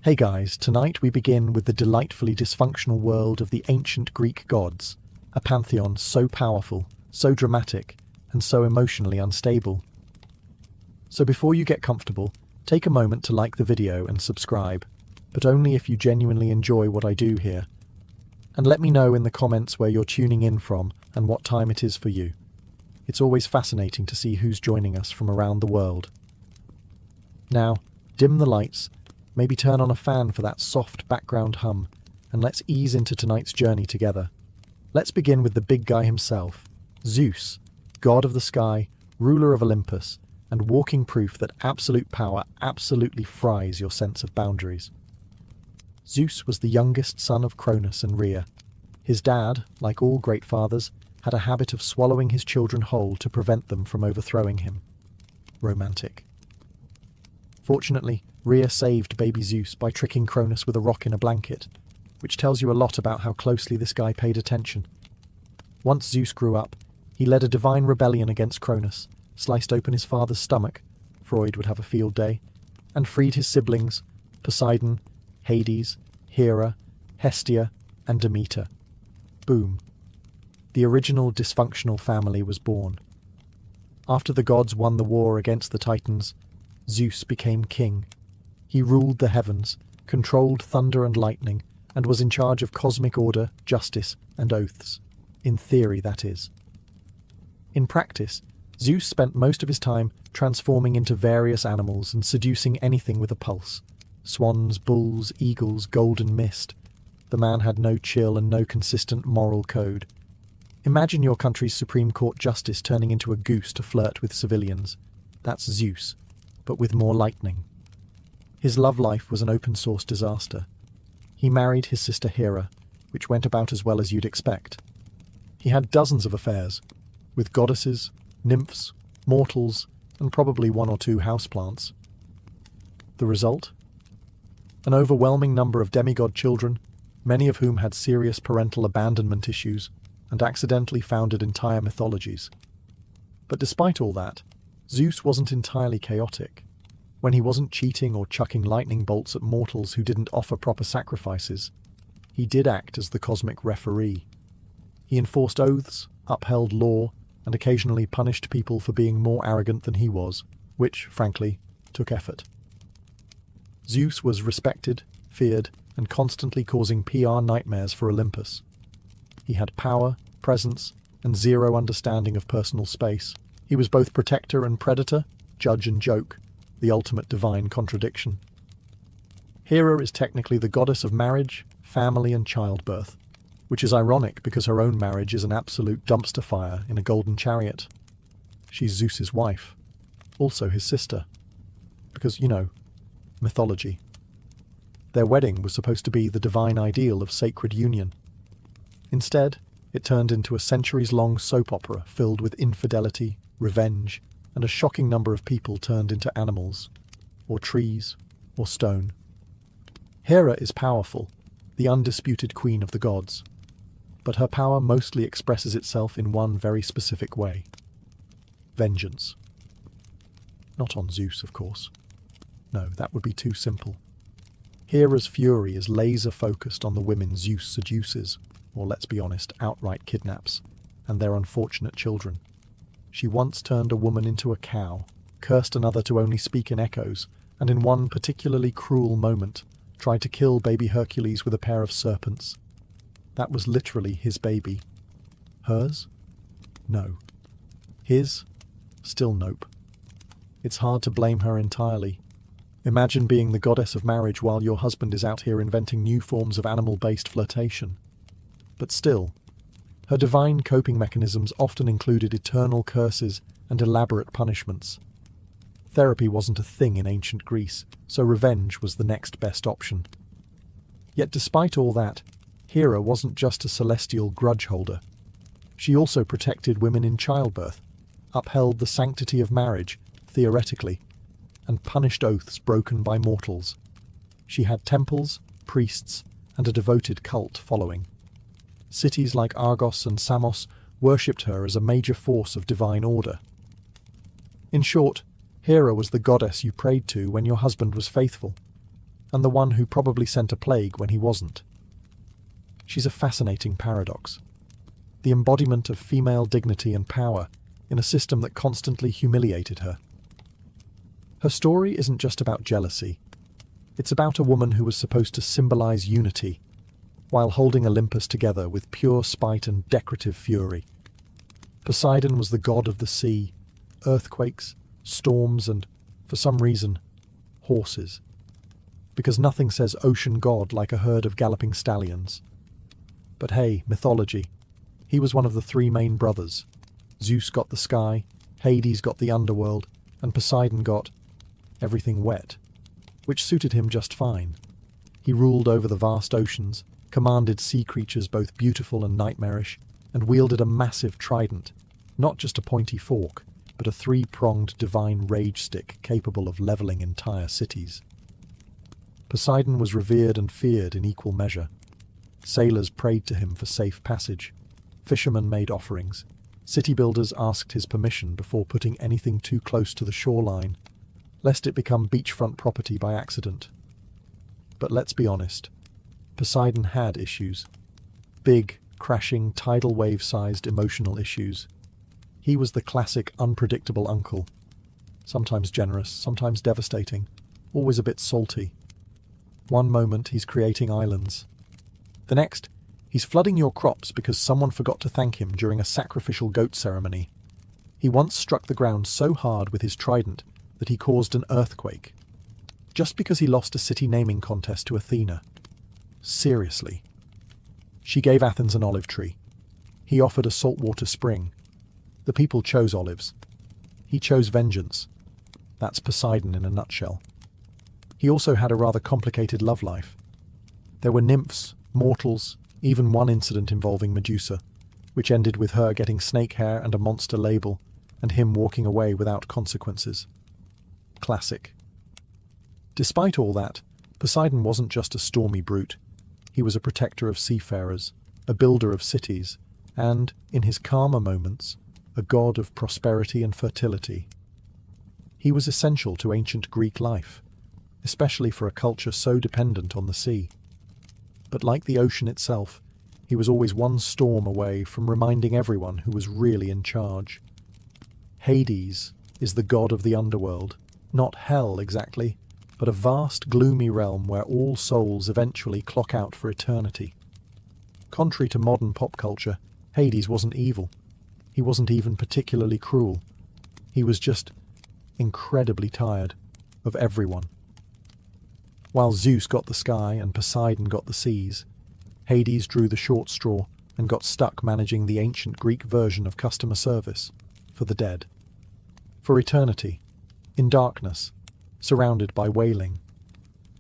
Hey guys, tonight we begin with the delightfully dysfunctional world of the ancient Greek gods, a pantheon so powerful, so dramatic, and so emotionally unstable. So before you get comfortable, take a moment to like the video and subscribe, but only if you genuinely enjoy what I do here. And let me know in the comments where you're tuning in from and what time it is for you. It's always fascinating to see who's joining us from around the world. Now, dim the lights, maybe turn on a fan for that soft background hum, and let's ease into tonight's journey together. Let's begin with the big guy himself, Zeus, god of the sky, ruler of Olympus, and walking proof that absolute power absolutely fries your sense of boundaries. Zeus was the youngest son of Cronus and Rhea. His dad, like all great fathers, had a habit of swallowing his children whole to prevent them from overthrowing him. Romantic. Fortunately, Rhea saved baby Zeus by tricking Cronus with a rock in a blanket, which tells you a lot about how closely this guy paid attention. Once Zeus grew up, he led a divine rebellion against Cronus, sliced open his father's stomach, Freud would have a field day, and freed his siblings, Poseidon, Hades, Hera, Hestia, and Demeter. Boom. The original dysfunctional family was born. After the gods won the war against the Titans, Zeus became king. He ruled the heavens, controlled thunder and lightning, and was in charge of cosmic order, justice, and oaths. In theory, that is. In practice, Zeus spent most of his time transforming into various animals and seducing anything with a pulse. Swans, bulls, eagles, golden mist. The man had no chill and no consistent moral code. Imagine your country's Supreme Court justice turning into a goose to flirt with civilians. That's Zeus, but with more lightning. His love life was an open-source disaster. He married his sister Hera, which went about as well as you'd expect. He had dozens of affairs, with goddesses, nymphs, mortals, and probably one or two houseplants. The result? An overwhelming number of demigod children, many of whom had serious parental abandonment issues, and accidentally founded entire mythologies. But despite all that, Zeus wasn't entirely chaotic. When he wasn't cheating or chucking lightning bolts at mortals who didn't offer proper sacrifices, he did act as the cosmic referee. He enforced oaths, upheld law, and occasionally punished people for being more arrogant than he was, which, frankly, took effort. Zeus was respected, feared, and constantly causing PR nightmares for Olympus. He had power, presence, and zero understanding of personal space. He was both protector and predator, judge and joke, the ultimate divine contradiction. Hera is technically the goddess of marriage, family, and childbirth, which is ironic because her own marriage is an absolute dumpster fire in a golden chariot. She's Zeus's wife, also his sister, because, mythology. Their wedding was supposed to be the divine ideal of sacred union. Instead, it turned into a centuries-long soap opera filled with infidelity, revenge, and a shocking number of people turned into animals, or trees, or stone. Hera is powerful, the undisputed queen of the gods, but her power mostly expresses itself in one very specific way: vengeance. Not on Zeus, of course. No, that would be too simple. Hera's fury is laser-focused on the women Zeus seduces, or let's be honest, outright kidnaps, and their unfortunate children. She once turned a woman into a cow, cursed another to only speak in echoes, and in one particularly cruel moment, tried to kill baby Hercules with a pair of serpents. That was literally his baby. Hers? No. His? Still nope. It's hard to blame her entirely. Imagine being the goddess of marriage while your husband is out here inventing new forms of animal-based flirtation. But still, her divine coping mechanisms often included eternal curses and elaborate punishments. Therapy wasn't a thing in ancient Greece, so revenge was the next best option. Yet despite all that, Hera wasn't just a celestial grudge holder. She also protected women in childbirth, upheld the sanctity of marriage, theoretically, and punished oaths broken by mortals. She had temples, priests, and a devoted cult following. Cities like Argos and Samos worshipped her as a major force of divine order. In short, Hera was the goddess you prayed to when your husband was faithful. and the one who probably sent a plague when he wasn't. She's a fascinating paradox, the embodiment of female dignity and power in a system that constantly humiliated her. Her story isn't just about jealousy. It's about a woman who was supposed to symbolize unity, while holding Olympus together with pure spite and decorative fury. Poseidon was the god of the sea, earthquakes, storms, and, for some reason, horses. Because nothing says ocean god like a herd of galloping stallions. But hey, mythology. He was one of the three main brothers. Zeus got the sky, Hades got the underworld, and Poseidon got everything wet, which suited him just fine. He ruled over the vast oceans, commanded sea creatures both beautiful and nightmarish, and wielded a massive trident, not just a pointy fork, but a three-pronged divine rage stick capable of leveling entire cities. Poseidon was revered and feared in equal measure. Sailors prayed to him for safe passage. Fishermen made offerings. City builders asked his permission before putting anything too close to the shoreline, lest it become beachfront property by accident. But let's be honest, Poseidon had issues. Big, crashing, tidal wave-sized emotional issues. He was the classic unpredictable uncle. Sometimes generous, sometimes devastating, always a bit salty. One moment he's creating islands. The next, he's flooding your crops because someone forgot to thank him during a sacrificial goat ceremony. He once struck the ground so hard with his trident that he caused an earthquake, just because he lost a city naming contest to Athena. Seriously. She gave Athens an olive tree. He offered a saltwater spring. The people chose olives. He chose vengeance. That's Poseidon in a nutshell. He also had a rather complicated love life. There were nymphs, mortals, even one incident involving Medusa, which ended with her getting snake hair and a monster label, and him walking away without consequences. Classic. Despite all that, Poseidon wasn't just a stormy brute. He was a protector of seafarers, a builder of cities, and, in his calmer moments, a god of prosperity and fertility. He was essential to ancient Greek life, especially for a culture so dependent on the sea. But like the ocean itself, he was always one storm away from reminding everyone who was really in charge. Hades is the god of the underworld, not hell exactly, but a vast, gloomy realm where all souls eventually clock out for eternity. Contrary to modern pop culture, Hades wasn't evil. He wasn't even particularly cruel. He was just incredibly tired of everyone. While Zeus got the sky and Poseidon got the seas, Hades drew the short straw and got stuck managing the ancient Greek version of customer service for the dead. For eternity, in darkness, surrounded by wailing,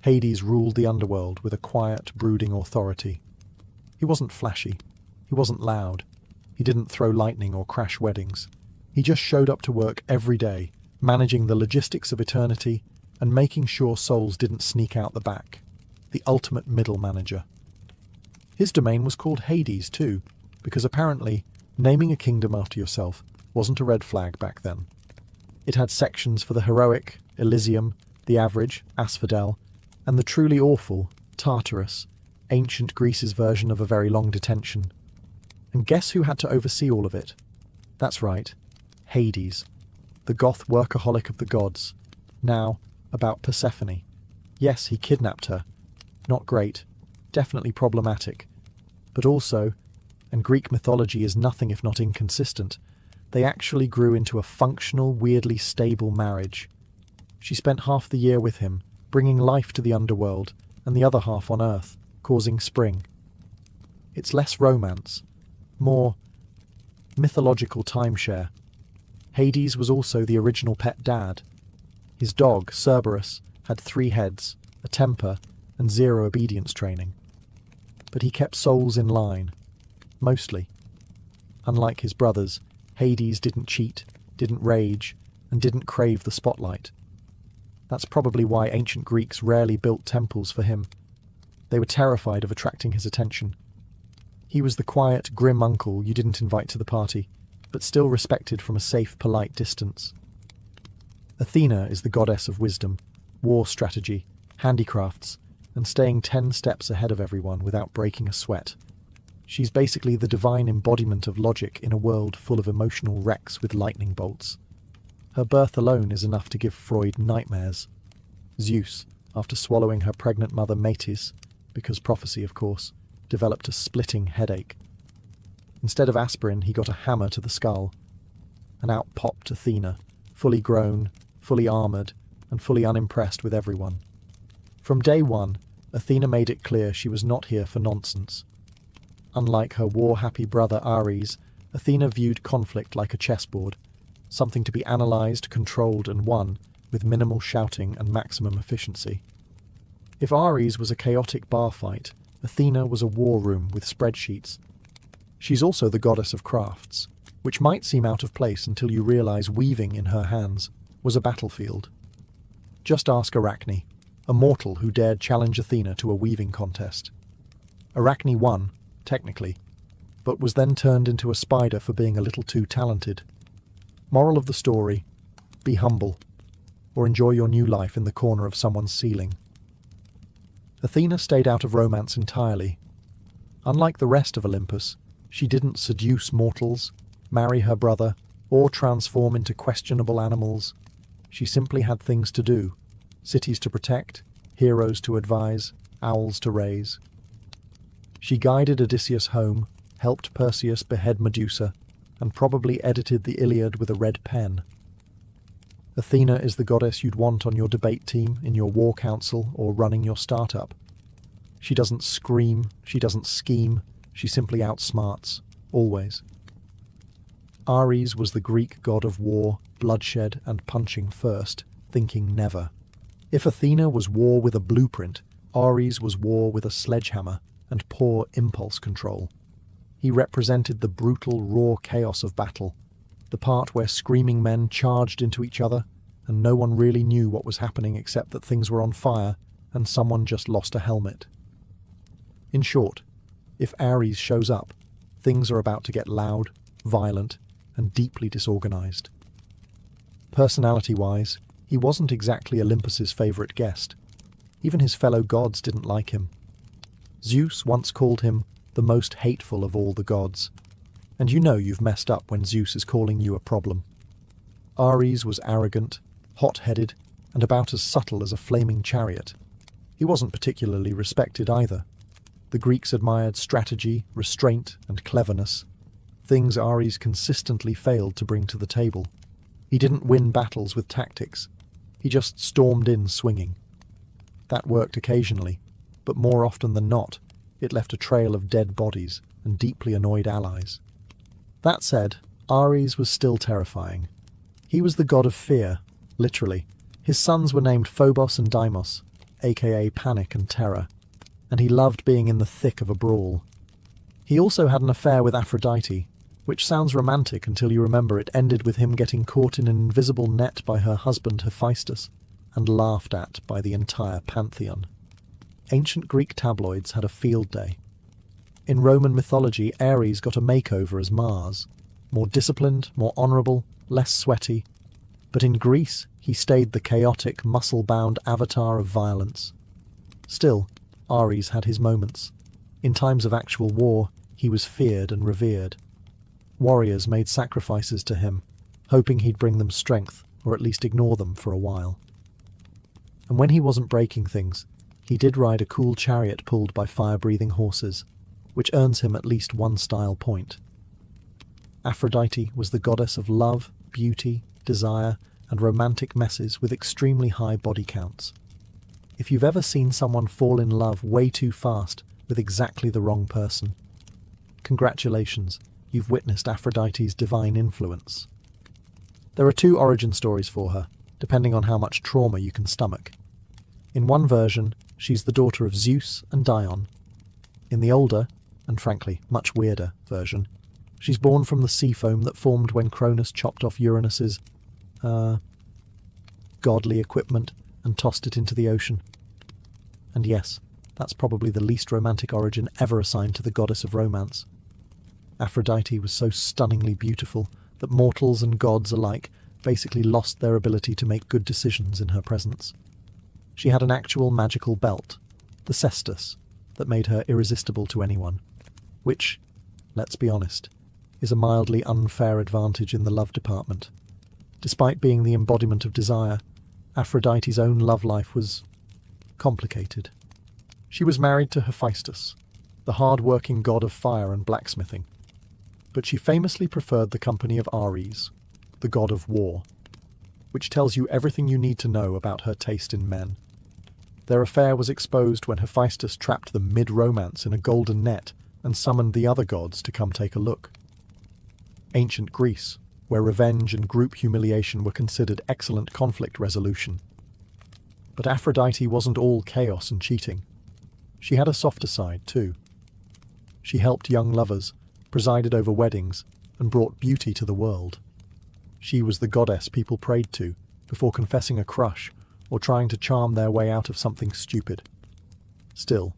Hades ruled the underworld with a quiet, brooding authority. He wasn't flashy. He wasn't loud. He didn't throw lightning or crash weddings. He just showed up to work every day, managing the logistics of eternity and making sure souls didn't sneak out the back. The ultimate middle manager. His domain was called Hades too, because apparently naming a kingdom after yourself wasn't a red flag back then. It had sections for the heroic, Elysium, the average, Asphodel, and the truly awful, Tartarus, ancient Greece's version of a very long detention. And guess who had to oversee all of it? That's right, Hades, the goth workaholic of the gods. Now, about Persephone. Yes, he kidnapped her. Not great, definitely problematic. But also, and Greek mythology is nothing if not inconsistent, they actually grew into a functional, weirdly stable marriage. She spent half the year with him, bringing life to the underworld, and the other half on Earth, causing spring. It's less romance, more mythological timeshare. Hades was also the original pet dad. His dog, Cerberus, had 3 heads, a temper, and 0 obedience training. But he kept souls in line. Mostly. Unlike his brothers, Hades didn't cheat, didn't rage, and didn't crave the spotlight. That's probably why ancient Greeks rarely built temples for him. They were terrified of attracting his attention. He was the quiet, grim uncle you didn't invite to the party, but still respected from a safe, polite distance. Athena is the goddess of wisdom, war strategy, handicrafts, and staying 10 steps ahead of everyone without breaking a sweat. She's basically the divine embodiment of logic in a world full of emotional wrecks with lightning bolts. Her birth alone is enough to give Freud nightmares. Zeus, after swallowing her pregnant mother Metis, because prophecy of course, developed a splitting headache. Instead of aspirin, he got a hammer to the skull. And out popped Athena, fully grown, fully armoured, and fully unimpressed with everyone. From day one, Athena made it clear she was not here for nonsense. Unlike her war-happy brother Ares, Athena viewed conflict like a chessboard, something to be analysed, controlled, and won with minimal shouting and maximum efficiency. If Ares was a chaotic bar fight, Athena was a war room with spreadsheets. She's also the goddess of crafts, which might seem out of place until you realise weaving in her hands was a battlefield. Just ask Arachne, a mortal who dared challenge Athena to a weaving contest. Arachne won, technically, but was then turned into a spider for being a little too talented. Moral of the story: be humble, or enjoy your new life in the corner of someone's ceiling. Athena stayed out of romance entirely. Unlike the rest of Olympus, she didn't seduce mortals, marry her brother, or transform into questionable animals. She simply had things to do: cities to protect, heroes to advise, owls to raise. She guided Odysseus home, helped Perseus behead Medusa, and probably edited the Iliad with a red pen. Athena is the goddess you'd want on your debate team, in your war council, or running your startup. She doesn't scream, she doesn't scheme, she simply outsmarts, always. Ares was the Greek god of war, bloodshed, and punching first, thinking never. If Athena was war with a blueprint, Ares was war with a sledgehammer and poor impulse control. He represented the brutal, raw chaos of battle, the part where screaming men charged into each other, and no one really knew what was happening except that things were on fire and someone just lost a helmet. In short, if Ares shows up, things are about to get loud, violent, and deeply disorganized. Personality-wise, he wasn't exactly Olympus's favourite guest. Even his fellow gods didn't like him. Zeus once called him the most hateful of all the gods, and you know you've messed up when Zeus is calling you a problem. Ares was arrogant, hot-headed, and about as subtle as a flaming chariot. He wasn't particularly respected either. The Greeks admired strategy, restraint, and cleverness, things Ares consistently failed to bring to the table. He didn't win battles with tactics. He just stormed in swinging. That worked occasionally, but more often than not, it left a trail of dead bodies and deeply annoyed allies. That said, Ares was still terrifying. He was the god of fear, literally. His sons were named Phobos and Deimos, aka Panic and Terror, and he loved being in the thick of a brawl. He also had an affair with Aphrodite, which sounds romantic until you remember it ended with him getting caught in an invisible net by her husband Hephaestus and laughed at by the entire pantheon. Ancient Greek tabloids had a field day. In Roman mythology, Ares got a makeover as Mars, more disciplined, more honourable, less sweaty. But in Greece, he stayed the chaotic, muscle-bound avatar of violence. Still, Ares had his moments. In times of actual war, he was feared and revered. Warriors made sacrifices to him, hoping he'd bring them strength, or at least ignore them for a while. And when he wasn't breaking things, he did ride a cool chariot pulled by fire-breathing horses, which earns him at least one style point. Aphrodite was the goddess of love, beauty, desire, and romantic messes with extremely high body counts. If you've ever seen someone fall in love way too fast with exactly the wrong person, congratulations, you've witnessed Aphrodite's divine influence. There are two origin stories for her, depending on how much trauma you can stomach. In one version, she's the daughter of Zeus and Dion. In the older, and frankly much weirder, version, she's born from the sea foam that formed when Cronus chopped off Uranus's, godly equipment and tossed it into the ocean. And yes, that's probably the least romantic origin ever assigned to the goddess of romance. Aphrodite was so stunningly beautiful that mortals and gods alike basically lost their ability to make good decisions in her presence. She had an actual magical belt, the cestus, that made her irresistible to anyone, which, let's be honest, is a mildly unfair advantage in the love department. Despite being the embodiment of desire, Aphrodite's own love life was complicated. She was married to Hephaestus, the hard-working god of fire and blacksmithing, but she famously preferred the company of Ares, the god of war, which tells you everything you need to know about her taste in men. Their affair was exposed when Hephaestus trapped them mid-romance in a golden net and summoned the other gods to come take a look. Ancient Greece, where revenge and group humiliation were considered excellent conflict resolution. But Aphrodite wasn't all chaos and cheating. She had a softer side, too. She helped young lovers, presided over weddings, and brought beauty to the world. She was the goddess people prayed to before confessing a crush or trying to charm their way out of something stupid. Still,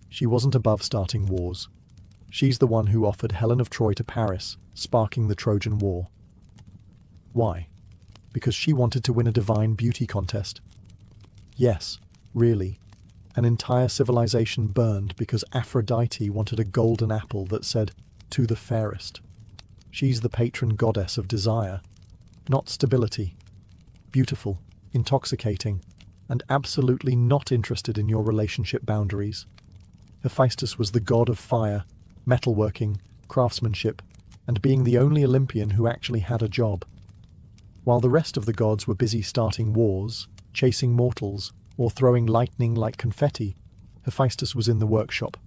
she wasn't above starting wars. She's the one who offered Helen of Troy to Paris, sparking the Trojan War. Why? Because she wanted to win a divine beauty contest. Yes, really. An entire civilization burned because Aphrodite wanted a golden apple that said, "To the fairest." She's the patron goddess of desire, not stability. Beautiful, intoxicating, and absolutely not interested in your relationship boundaries. Hephaestus was the god of fire, metalworking, craftsmanship, and being the only Olympian who actually had a job. While the rest of the gods were busy starting wars, chasing mortals, or throwing lightning like confetti, Hephaestus was in the workshop,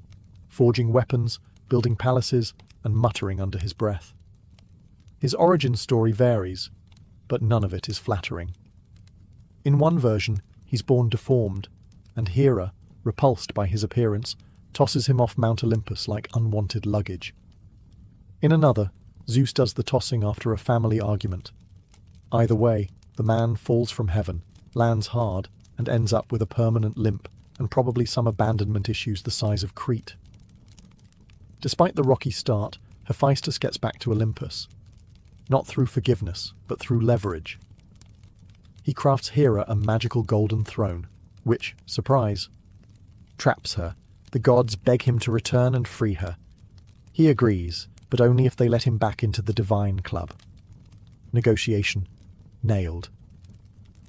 forging weapons, building palaces, and muttering under his breath. His origin story varies, but none of it is flattering. In one version, he's born deformed, and Hera, repulsed by his appearance, tosses him off Mount Olympus like unwanted luggage. In another, Zeus does the tossing after a family argument. Either way, the man falls from heaven, lands hard, and ends up with a permanent limp and probably some abandonment issues the size of Crete. Despite the rocky start, Hephaestus gets back to Olympus. Not through forgiveness, but through leverage. He crafts Hera a magical golden throne, which, surprise, traps her. The gods beg him to return and free her. He agrees, but only if they let him back into the divine club. Negotiation. Nailed.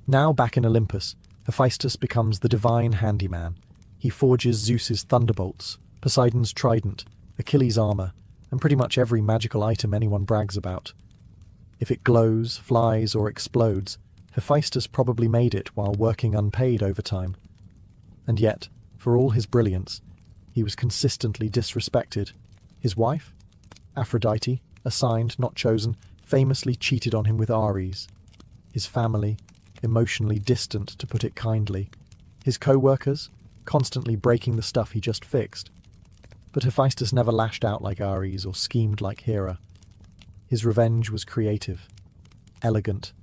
Now back in Olympus, Hephaestus becomes the divine handyman. He forges Zeus's thunderbolts, Poseidon's trident, Achilles' armor, and pretty much every magical item anyone brags about. If it glows, flies, or explodes, Hephaestus probably made it while working unpaid overtime. And yet, for all his brilliance, he was consistently disrespected. His wife, Aphrodite, assigned, not chosen, famously cheated on him with Ares. His family, emotionally distant, to put it kindly. His co-workers, constantly breaking the stuff he just fixed. But Hephaestus never lashed out like Ares or schemed like Hera. His revenge was creative, elegant,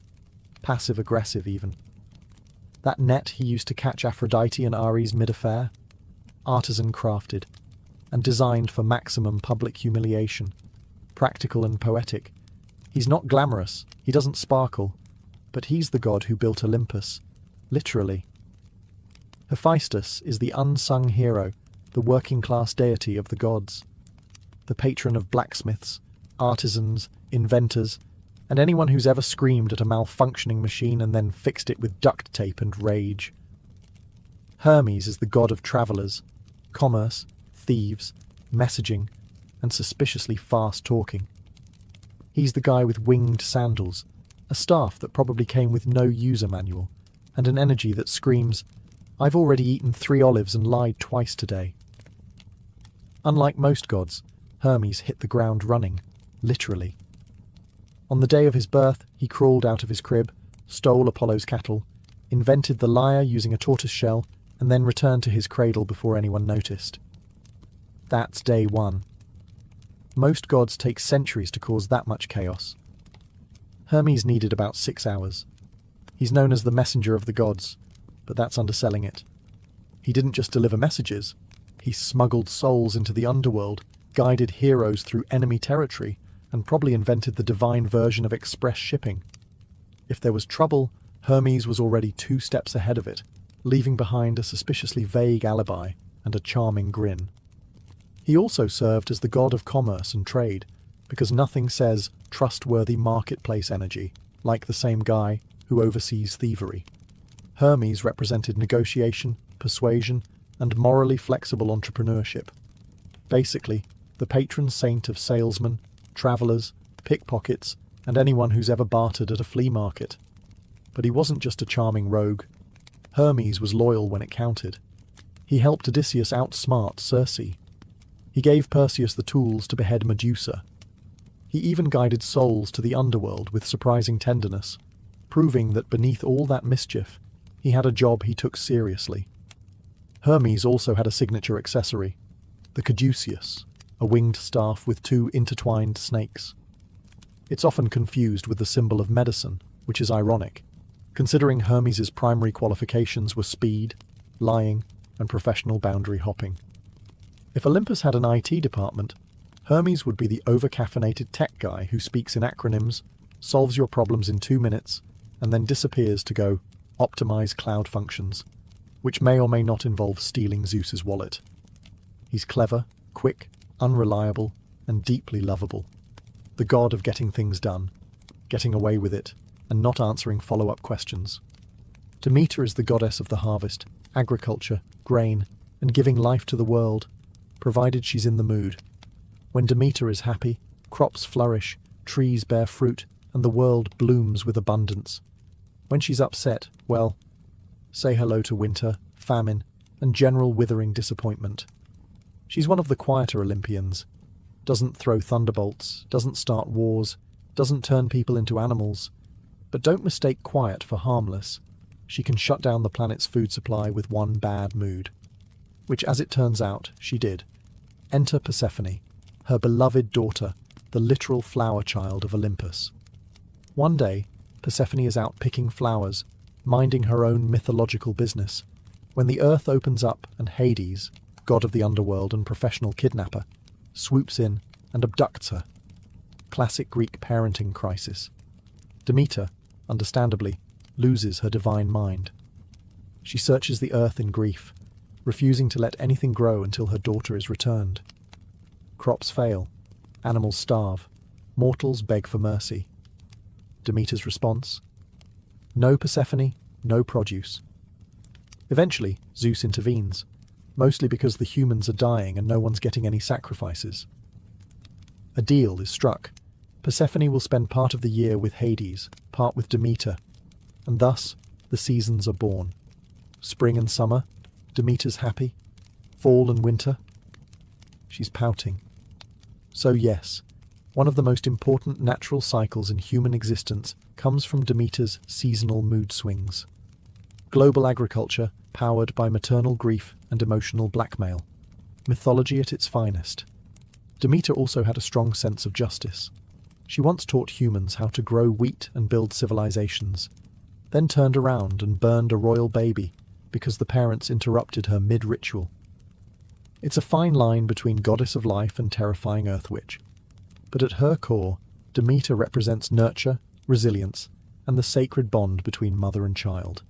passive-aggressive even. That net he used to catch Aphrodite and Ares mid-affair, artisan-crafted, and designed for maximum public humiliation, practical and poetic. He's not glamorous, he doesn't sparkle, but he's the god who built Olympus, literally. Hephaestus is the unsung hero, the working-class deity of the gods, the patron of blacksmiths, artisans, inventors, and anyone who's ever screamed at a malfunctioning machine and then fixed it with duct tape and rage. Hermes is the god of travelers, commerce, thieves, messaging, and suspiciously fast talking. He's the guy with winged sandals, a staff that probably came with no user manual, and an energy that screams, "I've already eaten 3 olives and lied twice today." Unlike most gods, Hermes hit the ground running, literally. On the day of his birth, he crawled out of his crib, stole Apollo's cattle, invented the lyre using a tortoise shell, and then returned to his cradle before anyone noticed. That's day 1. Most gods take centuries to cause that much chaos. Hermes needed about 6 hours. He's known as the messenger of the gods, but that's underselling it. He didn't just deliver messages, he smuggled souls into the underworld, guided heroes through enemy territory, and probably invented the divine version of express shipping. If there was trouble, Hermes was already 2 steps ahead of it, leaving behind a suspiciously vague alibi and a charming grin. He also served as the god of commerce and trade, because nothing says trustworthy marketplace energy like the same guy who oversees thievery. Hermes represented negotiation, persuasion, and morally flexible entrepreneurship. Basically, the patron saint of salesmen, travellers, pickpockets, and anyone who's ever bartered at a flea market. But he wasn't just a charming rogue. Hermes was loyal when it counted. He helped Odysseus outsmart Circe. He gave Perseus the tools to behead Medusa. He even guided souls to the underworld with surprising tenderness, proving that beneath all that mischief, he had a job he took seriously. Hermes also had a signature accessory, the caduceus, a winged staff with two intertwined snakes. It's often confused with the symbol of medicine, which is ironic, considering Hermes's primary qualifications were speed, lying, and professional boundary hopping. If Olympus had an IT department, Hermes would be the over-caffeinated tech guy who speaks in acronyms, solves your problems in 2 minutes, and then disappears to go optimize cloud functions, which may or may not involve stealing Zeus's wallet. He's clever, quick, unreliable, and deeply lovable. The god of getting things done, getting away with it, and not answering follow-up questions. Demeter is the goddess of the harvest, agriculture, grain, and giving life to the world, provided she's in the mood. When Demeter is happy, crops flourish, trees bear fruit, and the world blooms with abundance. When she's upset, well, say hello to winter, famine, and general withering disappointment. She's one of the quieter Olympians. Doesn't throw thunderbolts, doesn't start wars, doesn't turn people into animals. But don't mistake quiet for harmless. She can shut down the planet's food supply with one bad mood. Which, as it turns out, she did. Enter Persephone, her beloved daughter, the literal flower child of Olympus. One day, Persephone is out picking flowers, minding her own mythological business, when the earth opens up and Hades, god of the underworld and professional kidnapper, swoops in and abducts her. Classic Greek parenting crisis. Demeter, understandably, loses her divine mind. She searches the earth in grief, refusing to let anything grow until her daughter is returned. Crops fail, animals starve, mortals beg for mercy. Demeter's response? No Persephone, no produce. Eventually, Zeus intervenes, mostly because the humans are dying and no one's getting any sacrifices. A deal is struck. Persephone will spend part of the year with Hades, part with Demeter, and thus the seasons are born. Spring and summer, Demeter's happy. Fall and winter, she's pouting. So yes, one of the most important natural cycles in human existence comes from Demeter's seasonal mood swings. Global agriculture powered by maternal grief and emotional blackmail. Mythology at its finest. Demeter also had a strong sense of justice. She once taught humans how to grow wheat and build civilizations, then turned around and burned a royal baby because the parents interrupted her mid-ritual. It's a fine line between goddess of life and terrifying earth witch. But at her core, Demeter represents nurture, resilience, and the sacred bond between mother and child.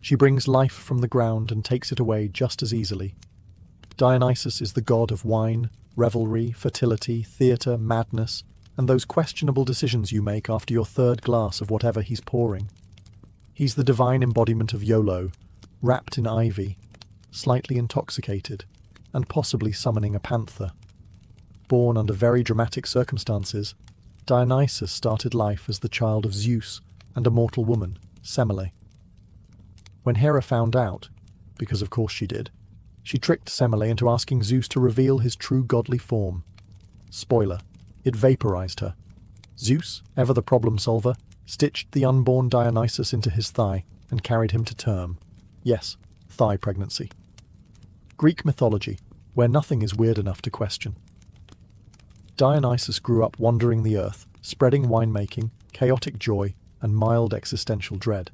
She brings life from the ground and takes it away just as easily. Dionysus is the god of wine, revelry, fertility, theatre, madness, and those questionable decisions you make after your third glass of whatever he's pouring. He's the divine embodiment of YOLO, wrapped in ivy, slightly intoxicated, and possibly summoning a panther. Born under very dramatic circumstances, Dionysus started life as the child of Zeus and a mortal woman, Semele. When Hera found out, because of course she did, she tricked Semele into asking Zeus to reveal his true godly form. Spoiler, it vaporized her. Zeus, ever the problem solver, stitched the unborn Dionysus into his thigh and carried him to term. Yes, thigh pregnancy. Greek mythology, where nothing is weird enough to question. Dionysus grew up wandering the earth, spreading winemaking, chaotic joy, and mild existential dread.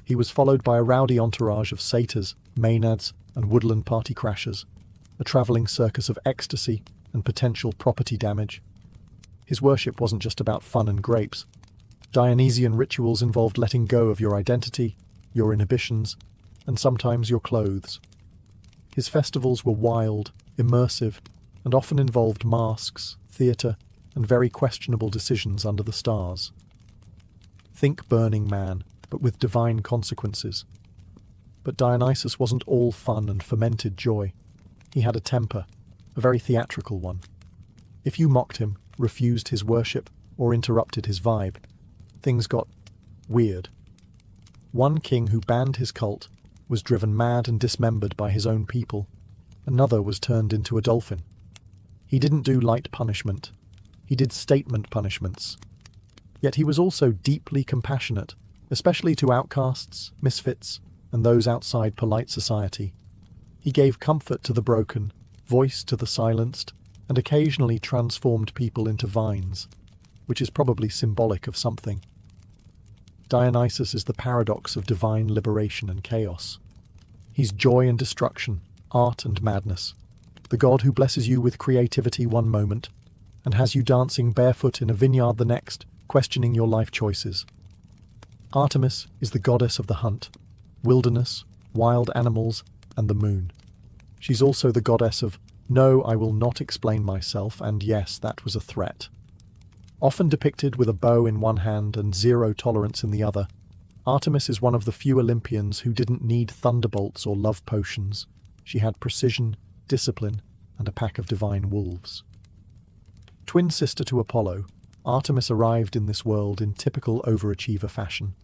He was followed by a rowdy entourage of satyrs, maenads, and woodland party crashers, a travelling circus of ecstasy and potential property damage. His worship wasn't just about fun and grapes. Dionysian rituals involved letting go of your identity, your inhibitions, and sometimes your clothes. His festivals were wild, immersive, and often involved masks, theatre, and very questionable decisions under the stars. Think Burning Man, but with divine consequences. But Dionysus wasn't all fun and fermented joy. He had a temper, a very theatrical one. If you mocked him, refused his worship, or interrupted his vibe, things got weird. One king who banned his cult was driven mad and dismembered by his own people. Another was turned into a dolphin. He didn't do light punishment. He did statement punishments. Yet he was also deeply compassionate, especially to outcasts, misfits, and those outside polite society. He gave comfort to the broken, voice to the silenced, and occasionally transformed people into vines, which is probably symbolic of something. Dionysus is the paradox of divine liberation and chaos. He's joy and destruction, art and madness, the god who blesses you with creativity one moment and has you dancing barefoot in a vineyard the next, questioning your life choices. Artemis is the goddess of the hunt, wilderness, wild animals, and the moon. She's also the goddess of, no, I will not explain myself, and yes, that was a threat. Often depicted with a bow in one hand and zero tolerance in the other, Artemis is one of the few Olympians who didn't need thunderbolts or love potions. She had precision, discipline, and a pack of divine wolves. Twin sister to Apollo, Artemis arrived in this world in typical overachiever fashion.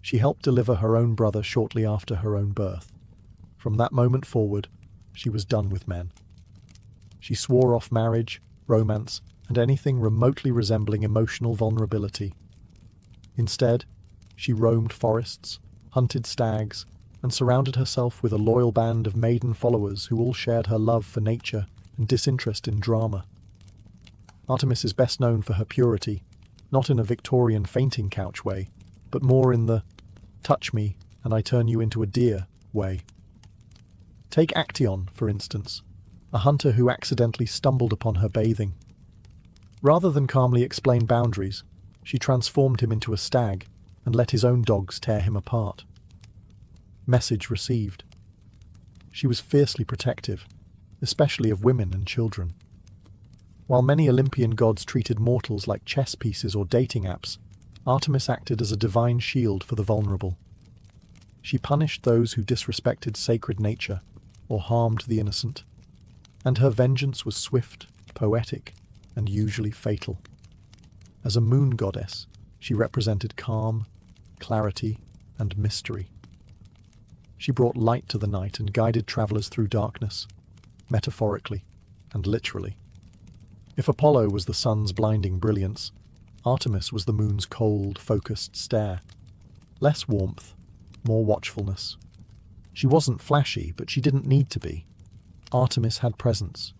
She helped deliver her own brother shortly after her own birth. From that moment forward, she was done with men. She swore off marriage, romance, and anything remotely resembling emotional vulnerability. Instead, she roamed forests, hunted stags, and surrounded herself with a loyal band of maiden followers who all shared her love for nature and disinterest in drama. Artemis is best known for her purity, not in a Victorian fainting couch way, but more in the touch me and I turn you into a deer way. Take Actaeon, for instance, a hunter who accidentally stumbled upon her bathing. Rather than calmly explain boundaries, she transformed him into a stag and let his own dogs tear him apart. Message received. She was fiercely protective, especially of women and children. While many Olympian gods treated mortals like chess pieces or dating apps, Artemis acted as a divine shield for the vulnerable. She punished those who disrespected sacred nature or harmed the innocent, and her vengeance was swift, poetic, and usually fatal. As a moon goddess, she represented calm, clarity, and mystery. She brought light to the night and guided travelers through darkness, metaphorically and literally. If Apollo was the sun's blinding brilliance, Artemis was the moon's cold, focused stare. Less warmth, more watchfulness. She wasn't flashy, but she didn't need to be. Artemis had presence.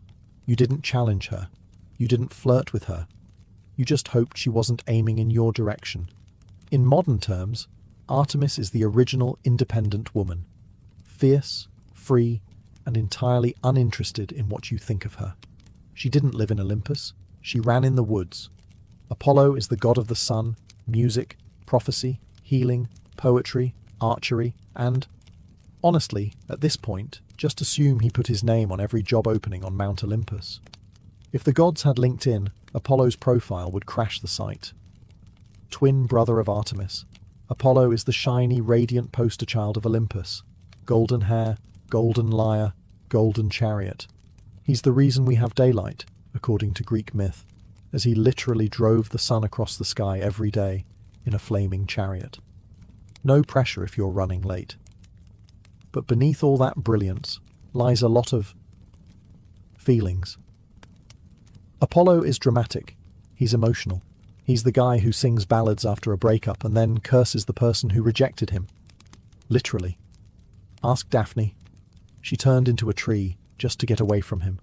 You didn't challenge her. You didn't flirt with her. You just hoped she wasn't aiming in your direction. In modern terms, Artemis is the original independent woman. Fierce, free, and entirely uninterested in what you think of her. She didn't live in Olympus. She ran in the woods. Apollo is the god of the sun, music, prophecy, healing, poetry, archery, and, honestly, at this point, just assume he put his name on every job opening on Mount Olympus. If the gods had LinkedIn, Apollo's profile would crash the site. Twin brother of Artemis, Apollo is the shiny, radiant poster child of Olympus. Golden hair, golden lyre, golden chariot. He's the reason we have daylight, according to Greek myth, as he literally drove the sun across the sky every day in a flaming chariot. No pressure if you're running late. But beneath all that brilliance lies a lot of feelings. Apollo is dramatic. He's emotional. He's the guy who sings ballads after a breakup and then curses the person who rejected him. Literally. Ask Daphne. She turned into a tree just to get away from him.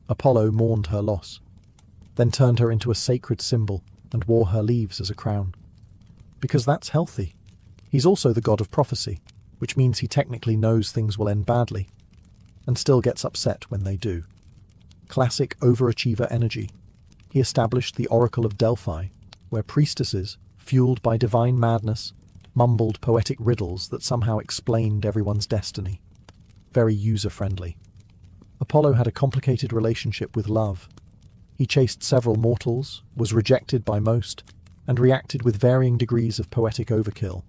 Apollo mourned her loss, then turned her into a sacred symbol and wore her leaves as a crown. Because that's healthy. He's also the god of prophecy, which means he technically knows things will end badly, and still gets upset when they do. Classic overachiever energy. He established the Oracle of Delphi, where priestesses, fueled by divine madness, mumbled poetic riddles that somehow explained everyone's destiny. Very user-friendly. Apollo had a complicated relationship with love. He chased several mortals, was rejected by most, and reacted with varying degrees of poetic overkill.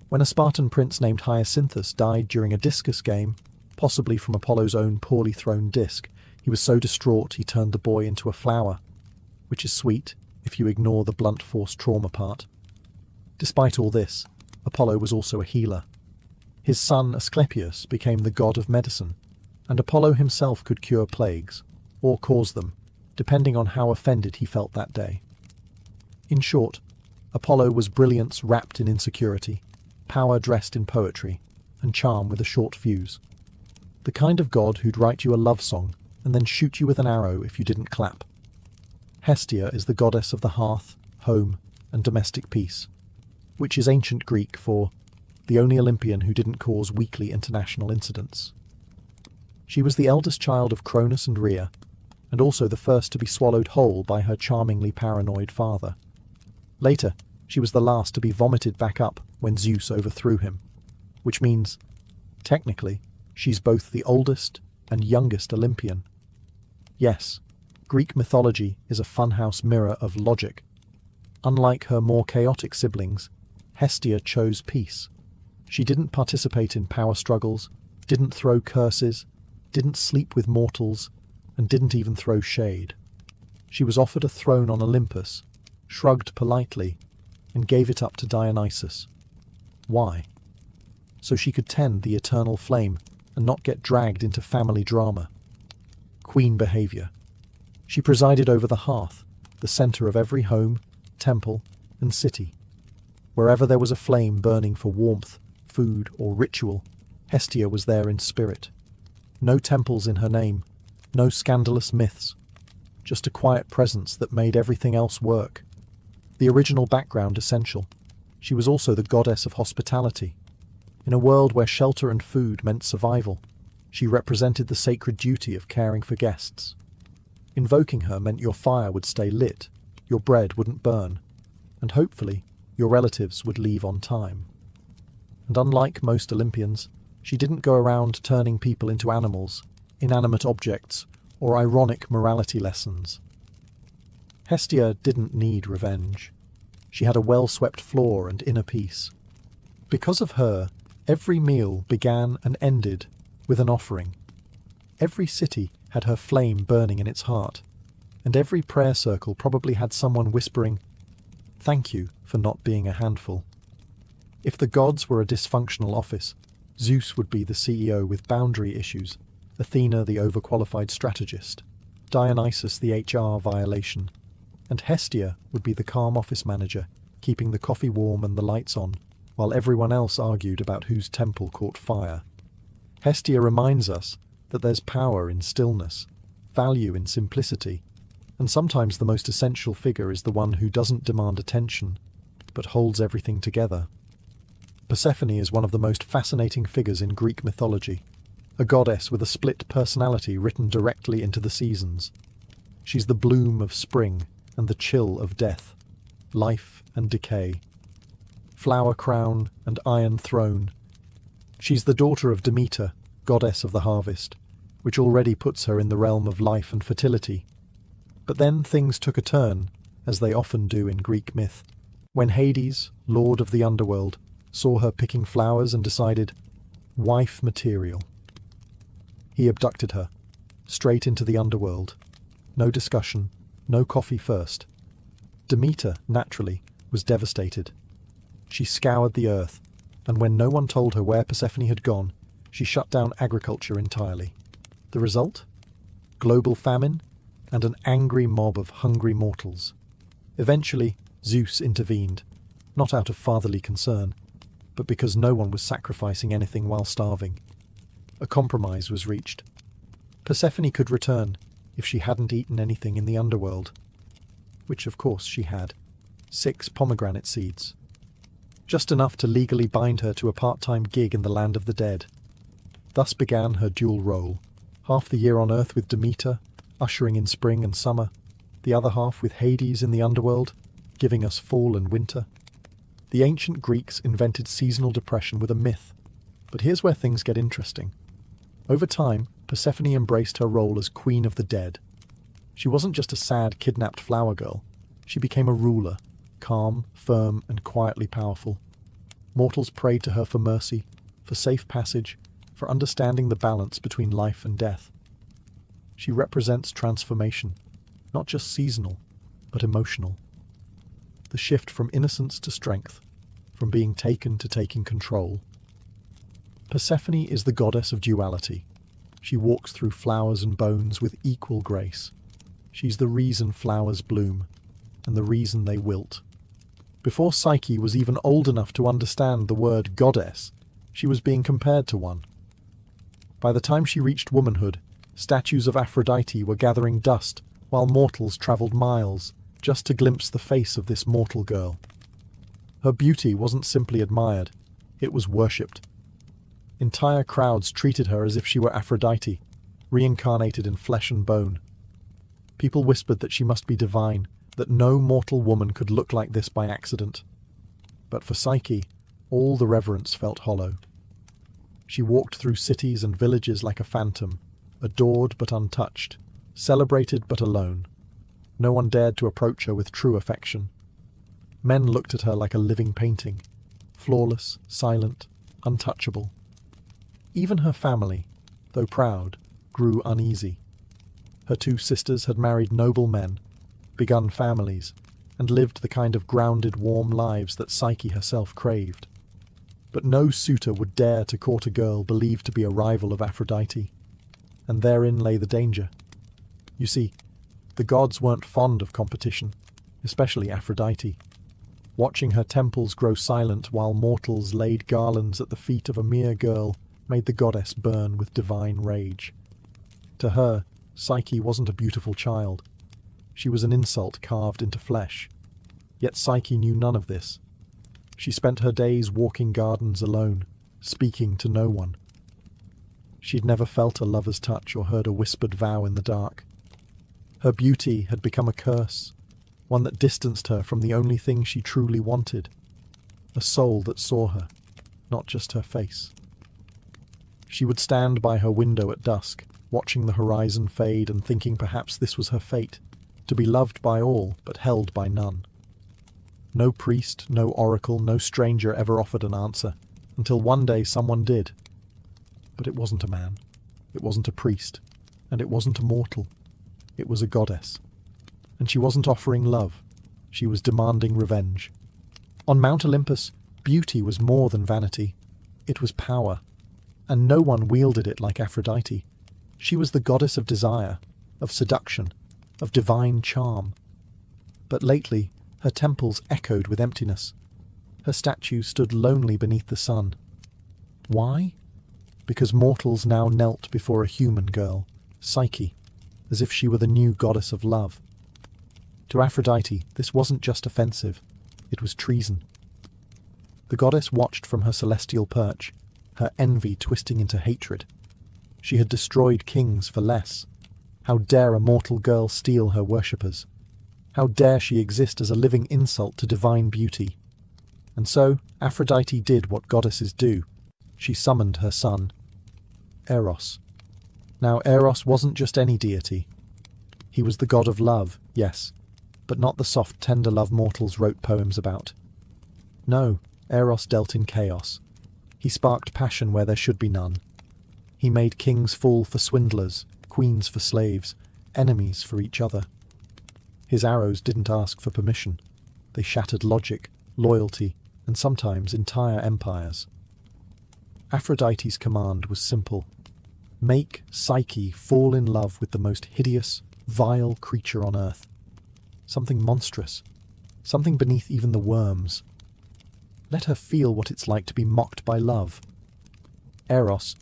When a Spartan prince named Hyacinthus died during a discus game, possibly from Apollo's own poorly thrown disc, he was so distraught he turned the boy into a flower, which is sweet if you ignore the blunt force trauma part. Despite all this, Apollo was also a healer. His son Asclepius became the god of medicine, and Apollo himself could cure plagues, or cause them, depending on how offended he felt that day. In short, Apollo was brilliance wrapped in insecurity, power dressed in poetry, and charm with a short fuse. The kind of god who'd write you a love song and then shoot you with an arrow if you didn't clap. Hestia is the goddess of the hearth, home, and domestic peace, which is ancient Greek for the only Olympian who didn't cause weekly international incidents. She was the eldest child of Cronus and Rhea, and also the first to be swallowed whole by her charmingly paranoid father. Later, she was the last to be vomited back up when Zeus overthrew him, which means, technically, she's both the oldest and youngest Olympian. Yes, Greek mythology is a funhouse mirror of logic. Unlike her more chaotic siblings, Hestia chose peace. She didn't participate in power struggles, didn't throw curses, didn't sleep with mortals, and didn't even throw shade. She was offered a throne on Olympus, shrugged politely, and gave it up to Dionysus. Why? So she could tend the eternal flame and not get dragged into family drama. Queen behavior. She presided over the hearth, the center of every home, temple, and city. Wherever there was a flame burning for warmth, food, or ritual, Hestia was there in spirit. No temples in her name, no scandalous myths, just a quiet presence that made everything else work. The original background essential. She was also the goddess of hospitality. In a world where shelter and food meant survival, she represented the sacred duty of caring for guests. Invoking her meant your fire would stay lit, your bread wouldn't burn, and hopefully your relatives would leave on time. And unlike most Olympians, she didn't go around turning people into animals, inanimate objects, or ironic morality lessons. Hestia didn't need revenge. She had a well-swept floor and inner peace. Because of her, every meal began and ended with an offering. Every city had her flame burning in its heart, and every prayer circle probably had someone whispering, "Thank you for not being a handful." If the gods were a dysfunctional office, Zeus would be the CEO with boundary issues, Athena the overqualified strategist, Dionysus the HR violation, and Hestia would be the calm office manager, keeping the coffee warm and the lights on, while everyone else argued about whose temple caught fire. Hestia reminds us that there's power in stillness, value in simplicity, and sometimes the most essential figure is the one who doesn't demand attention, but holds everything together. Persephone is one of the most fascinating figures in Greek mythology, a goddess with a split personality written directly into the seasons. She's the bloom of spring and the chill of death, life and decay, flower crown and iron throne. She's the daughter of Demeter, goddess of the harvest, which already puts her in the realm of life and fertility. But then things took a turn, as they often do in Greek myth, when Hades, lord of the underworld, saw her picking flowers and decided, wife material. He abducted her, straight into the underworld. No discussion, no coffee first. Demeter, naturally, was devastated. She scoured the earth, and when no one told her where Persephone had gone, she shut down agriculture entirely. The result? Global famine and an angry mob of hungry mortals. Eventually, Zeus intervened, not out of fatherly concern, but because no one was sacrificing anything while starving. A compromise was reached. Persephone could return if she hadn't eaten anything in the underworld, which of course she had. 6 pomegranate seeds. Just enough to legally bind her to a part-time gig in the land of the dead. Thus began her dual role, half the year on Earth with Demeter, ushering in spring and summer, the other half with Hades in the underworld, giving us fall and winter. The ancient Greeks invented seasonal depression with a myth. But here's where things get interesting. Over time, Persephone embraced her role as queen of the dead. She wasn't just a sad, kidnapped flower girl. She became a ruler, calm, firm, and quietly powerful. Mortals prayed to her for mercy, for safe passage, for understanding the balance between life and death. She represents transformation, not just seasonal, but emotional. The shift from innocence to strength, from being taken to taking control. Persephone is the goddess of duality. She walks through flowers and bones with equal grace. She's the reason flowers bloom, and the reason they wilt. Before Psyche was even old enough to understand the word goddess, she was being compared to one. By the time she reached womanhood, statues of Aphrodite were gathering dust, while mortals travelled miles just to glimpse the face of this mortal girl. Her beauty wasn't simply admired, it was worshipped. Entire crowds treated her as if she were Aphrodite, reincarnated in flesh and bone. People whispered that she must be divine, that no mortal woman could look like this by accident. But for Psyche, all the reverence felt hollow. She walked through cities and villages like a phantom, adored but untouched, celebrated but alone. No one dared to approach her with true affection. Men looked at her like a living painting, flawless, silent, untouchable. Even her family, though proud, grew uneasy. Her two sisters had married noble men, begun families, and lived the kind of grounded, warm lives that Psyche herself craved. But no suitor would dare to court a girl believed to be a rival of Aphrodite, and therein lay the danger. You see, the gods weren't fond of competition, especially Aphrodite. Watching her temples grow silent while mortals laid garlands at the feet of a mere girl made the goddess burn with divine rage. To her, Psyche wasn't a beautiful child. She was an insult carved into flesh. Yet Psyche knew none of this. She spent her days walking gardens alone, speaking to no one. She'd never felt a lover's touch or heard a whispered vow in the dark. Her beauty had become a curse, one that distanced her from the only thing she truly wanted, a soul that saw her, not just her face. She would stand by her window at dusk, watching the horizon fade and thinking perhaps this was her fate, to be loved by all but held by none. No priest, no oracle, no stranger ever offered an answer, until one day someone did. But it wasn't a man, it wasn't a priest, and it wasn't a mortal. It was a goddess. And she wasn't offering love, she was demanding revenge. On Mount Olympus, beauty was more than vanity. It was power, and no one wielded it like Aphrodite. She was the goddess of desire, of seduction, of divine charm. But lately, her temples echoed with emptiness. Her statues stood lonely beneath the sun. Why? Because mortals now knelt before a human girl, Psyche, as if she were the new goddess of love. To Aphrodite, this wasn't just offensive, it was treason. The goddess watched from her celestial perch, her envy twisting into hatred. She had destroyed kings for less. How dare a mortal girl steal her worshippers? How dare she exist as a living insult to divine beauty? And so, Aphrodite did what goddesses do. She summoned her son, Eros. Now, Eros wasn't just any deity. He was the god of love, yes, but not the soft, tender love mortals wrote poems about. No, Eros dealt in chaos. He sparked passion where there should be none. He made kings fall for swindlers, queens for slaves, enemies for each other. His arrows didn't ask for permission. They shattered logic, loyalty, and sometimes entire empires. Aphrodite's command was simple. Make Psyche fall in love with the most hideous, vile creature on earth. Something monstrous. Something beneath even the worms. Let her feel what it's like to be mocked by love. Eros,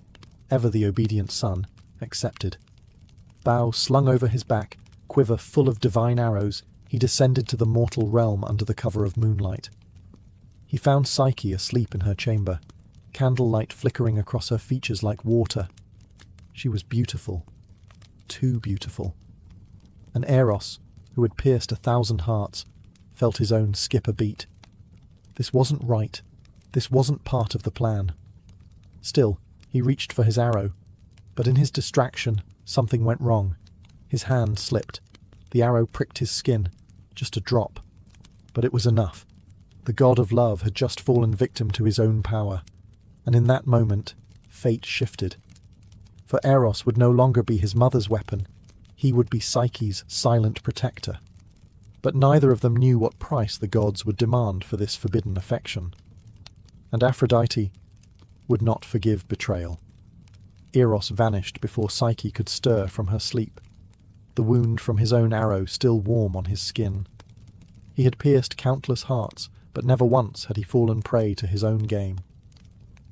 ever the obedient son, accepted. Bow slung over his back, quiver full of divine arrows, he descended to the mortal realm under the cover of moonlight. He found Psyche asleep in her chamber, candlelight flickering across her features like water. She was beautiful, too beautiful. And Eros, who had pierced 1,000 hearts, felt his own skip a beat. This wasn't right. This wasn't part of the plan. Still, he reached for his arrow, but in his distraction, something went wrong. His hand slipped. The arrow pricked his skin. Just a drop. But it was enough. The god of love had just fallen victim to his own power, and in that moment, fate shifted. For Eros would no longer be his mother's weapon. He would be Psyche's silent protector. But neither of them knew what price the gods would demand for this forbidden affection. And Aphrodite would not forgive betrayal. Eros vanished before Psyche could stir from her sleep, the wound from his own arrow still warm on his skin. He had pierced countless hearts, but never once had he fallen prey to his own game.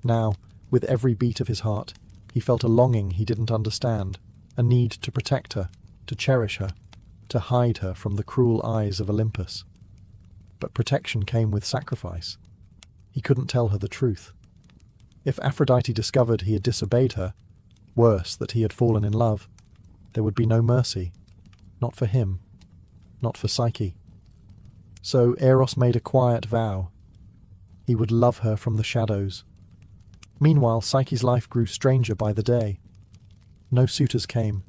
Now, with every beat of his heart, he felt a longing he didn't understand, a need to protect her, to cherish her, to hide her from the cruel eyes of Olympus. But protection came with sacrifice. He couldn't tell her the truth. If Aphrodite discovered he had disobeyed her, worse, that he had fallen in love, there would be no mercy. Not for him. Not for Psyche. So Eros made a quiet vow. He would love her from the shadows. Meanwhile, Psyche's life grew stranger by the day. No suitors came.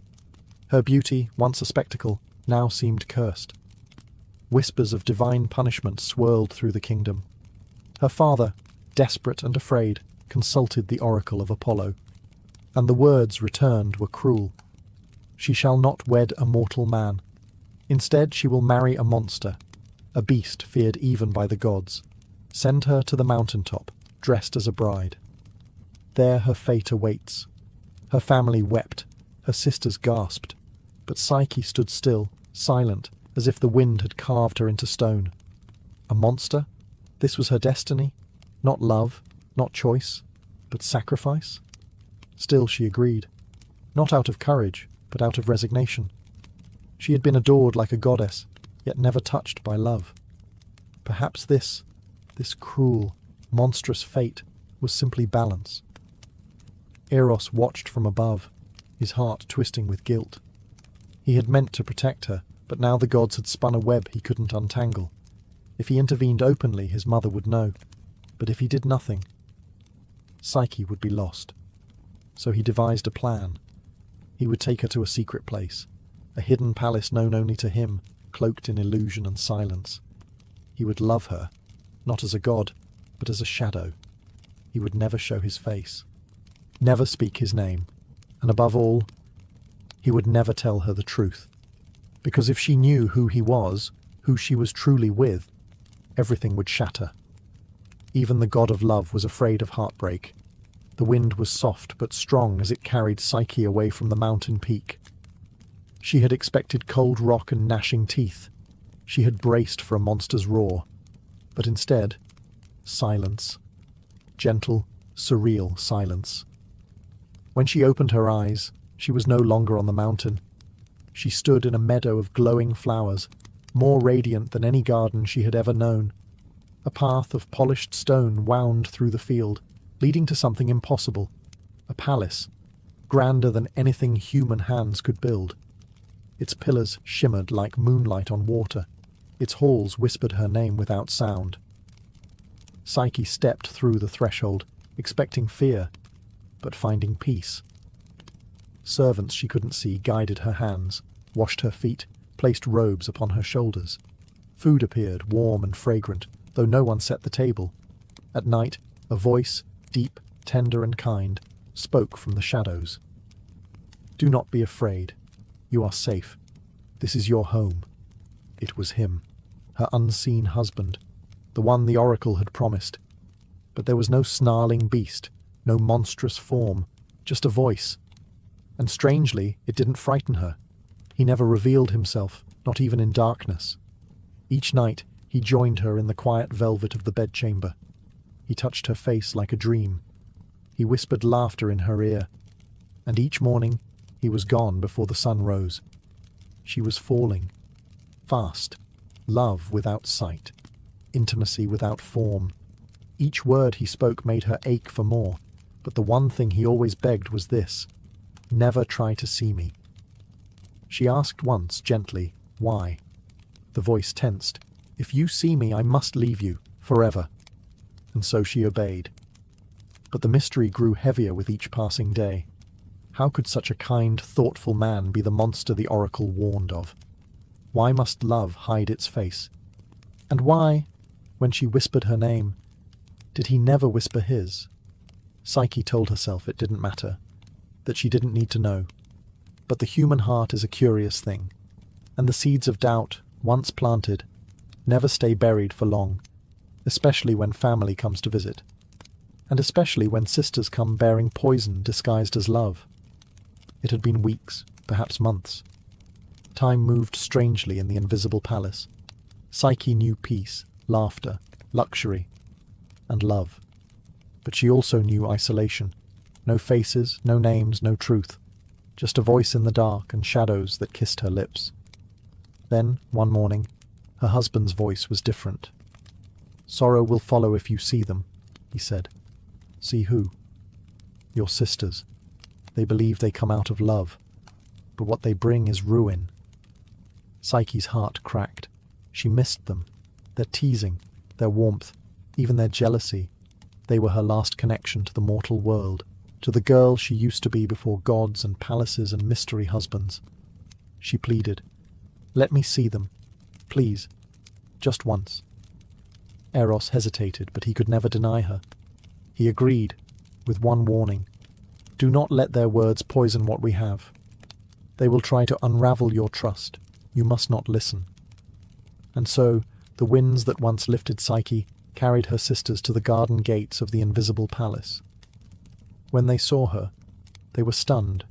Her beauty, once a spectacle, now seemed cursed. Whispers of divine punishment swirled through the kingdom. Her father, desperate and afraid, consulted the oracle of Apollo, and the words returned were cruel. She shall not wed a mortal man. Instead she will marry a monster, a beast feared even by the gods. Send her to the mountaintop, dressed as a bride. There her fate awaits. Her family wept, her sisters gasped, but Psyche stood still, silent, as if the wind had carved her into stone. A monster? This was her destiny? Not love, not choice, but sacrifice? Still she agreed, not out of courage, but out of resignation. She had been adored like a goddess, yet never touched by love. Perhaps this cruel, monstrous fate was simply balance. Eros watched from above, his heart twisting with guilt. He had meant to protect her, but now the gods had spun a web he couldn't untangle. If he intervened openly, his mother would know, but if he did nothing, Psyche would be lost. So he devised a plan. He would take her to a secret place, a hidden palace known only to him, cloaked in illusion and silence. He would love her, not as a god, but as a shadow. He would never show his face, never speak his name, and above all, he would never tell her the truth. Because if she knew who he was, who she was truly with, everything would shatter. Even the god of love was afraid of heartbreak. The wind was soft but strong as it carried Psyche away from the mountain peak. She had expected cold rock and gnashing teeth. She had braced for a monster's roar. But instead, silence. Gentle, surreal silence. When she opened her eyes, she was no longer on the mountain. She stood in a meadow of glowing flowers, more radiant than any garden she had ever known. A path of polished stone wound through the field, leading to something impossible, a palace, grander than anything human hands could build. Its pillars shimmered like moonlight on water. Its halls whispered her name without sound. Psyche stepped through the threshold, expecting fear, but finding peace. Servants she couldn't see guided her hands, washed her feet, placed robes upon her shoulders. Food appeared, warm and fragrant, though no one set the table. At night, a voice, deep, tender and kind, spoke from the shadows. "Do not be afraid. You are safe. This is your home." It was him, her unseen husband, the one the oracle had promised. But there was no snarling beast, no monstrous form, just a voice. And strangely, it didn't frighten her. He never revealed himself, not even in darkness. Each night, he joined her in the quiet velvet of the bedchamber. He touched her face like a dream. He whispered laughter in her ear. And each morning, he was gone before the sun rose. She was falling. Fast. Love without sight. Intimacy without form. Each word he spoke made her ache for more, but the one thing he always begged was this: never try to see me. She asked once, gently, why? The voice tensed. "If you see me, I must leave you, forever." and so she obeyed. But the mystery grew heavier with each passing day. How could such a kind, thoughtful man be the monster the oracle warned of? Why must love hide its face? And why, when she whispered her name, did he never whisper his? Psyche told herself it didn't matter, that she didn't need to know. But the human heart is a curious thing, and the seeds of doubt, once planted, never stay buried for long, especially when family comes to visit, and especially when sisters come bearing poison disguised as love. It had been weeks, perhaps months. Time moved strangely in the invisible palace. Psyche knew peace, laughter, luxury, and love. But she also knew isolation. No faces, no names, no truth. Just a voice in the dark and shadows that kissed her lips. Then, one morning, her husband's voice was different. "Sorrow will follow if you see them," he said. "See who?" "Your sisters. They believe they come out of love, but what they bring is ruin." Psyche's heart cracked. She missed them. Their teasing, their warmth, even their jealousy. They were her last connection to the mortal world, to the girl she used to be before gods and palaces and mystery husbands. She pleaded, "Let me see them. Please. Just once." Eros hesitated, but he could never deny her. He agreed, with one warning. "Do not let their words poison what we have. They will try to unravel your trust. You must not listen." And so, the winds that once lifted Psyche carried her sisters to the garden gates of the invisible palace. When they saw her, they were stunned.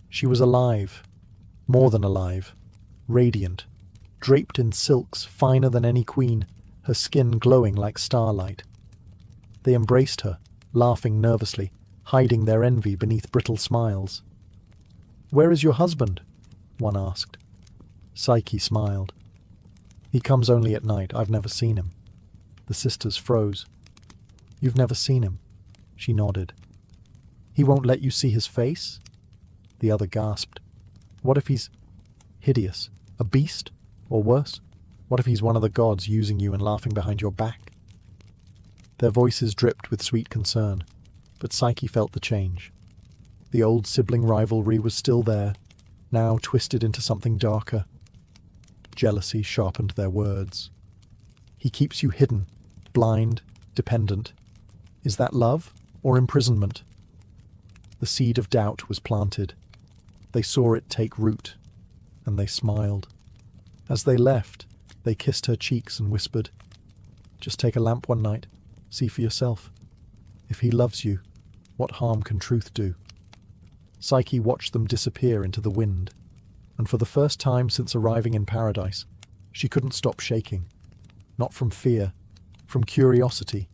She was alive, more than alive, radiant, draped in silks finer than any queen, her skin glowing like starlight. They embraced her, laughing nervously, hiding their envy beneath brittle smiles. "Where is your husband?" one asked. Psyche smiled. "He comes only at night. I've never seen him." The sisters froze. "You've never seen him?" She nodded. "He won't let you see his face?" The other gasped. "What if he's hideous? A beast? Or worse? What if he's one of the gods using you and laughing behind your back?" Their voices dripped with sweet concern, but Psyche felt the change. The old sibling rivalry was still there, now twisted into something darker. Jealousy sharpened their words. "He keeps you hidden, blind, dependent. Is that love or imprisonment?" The seed of doubt was planted. They saw it take root, and they smiled. As they left, they kissed her cheeks and whispered, "Just take a lamp one night, see for yourself. If he loves you, what harm can truth do?" Psyche watched them disappear into the wind, and for the first time since arriving in paradise, she couldn't stop shaking. Not from fear, from curiosity.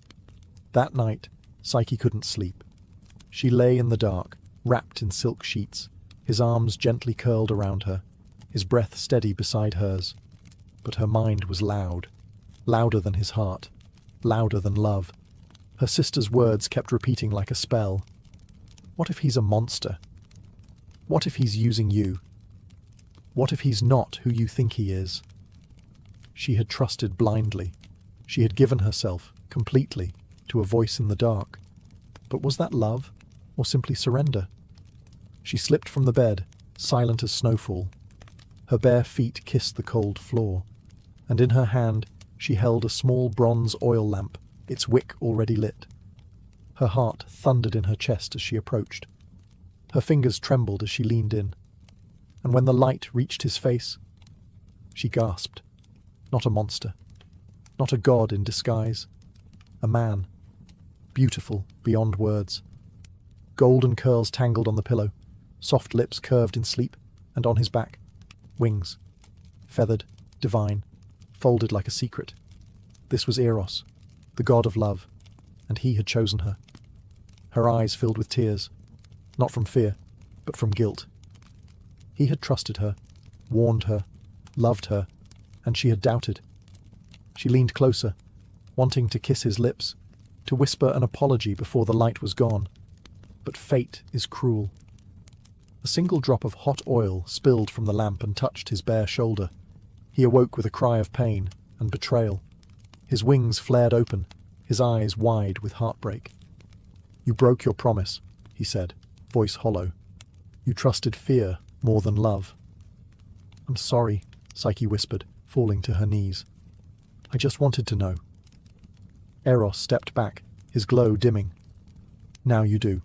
That night, Psyche couldn't sleep. She lay in the dark, wrapped in silk sheets, his arms gently curled around her, his breath steady beside hers. But her mind was loud, louder than his heart, louder than love. Her sister's words kept repeating like a spell. "What if he's a monster? What if he's using you? What if he's not who you think he is?" She had trusted blindly. She had given herself, completely, to a voice in the dark. But was that love, or simply surrender? She slipped from the bed, silent as snowfall. Her bare feet kissed the cold floor, and in her hand she held a small bronze oil lamp, its wick already lit. Her heart thundered in her chest as she approached. Her fingers trembled as she leaned in, and when the light reached his face, she gasped. Not a monster, not a god in disguise, a man, beautiful beyond words. Golden curls tangled on the pillow, soft lips curved in sleep, and on his back, wings, feathered, divine, folded like a secret. This was Eros, the god of love, and he had chosen her. Her eyes filled with tears, not from fear, but from guilt. He had trusted her, warned her, loved her, and she had doubted. She leaned closer, wanting to kiss his lips, to whisper an apology before the light was gone. But fate is cruel. A single drop of hot oil spilled from the lamp and touched his bare shoulder. He awoke with a cry of pain and betrayal. His wings flared open, his eyes wide with heartbreak. "You broke your promise," he said, voice hollow. "You trusted fear more than love." "I'm sorry," Psyche whispered, falling to her knees. "I just wanted to know." Eros stepped back, his glow dimming. "Now you do."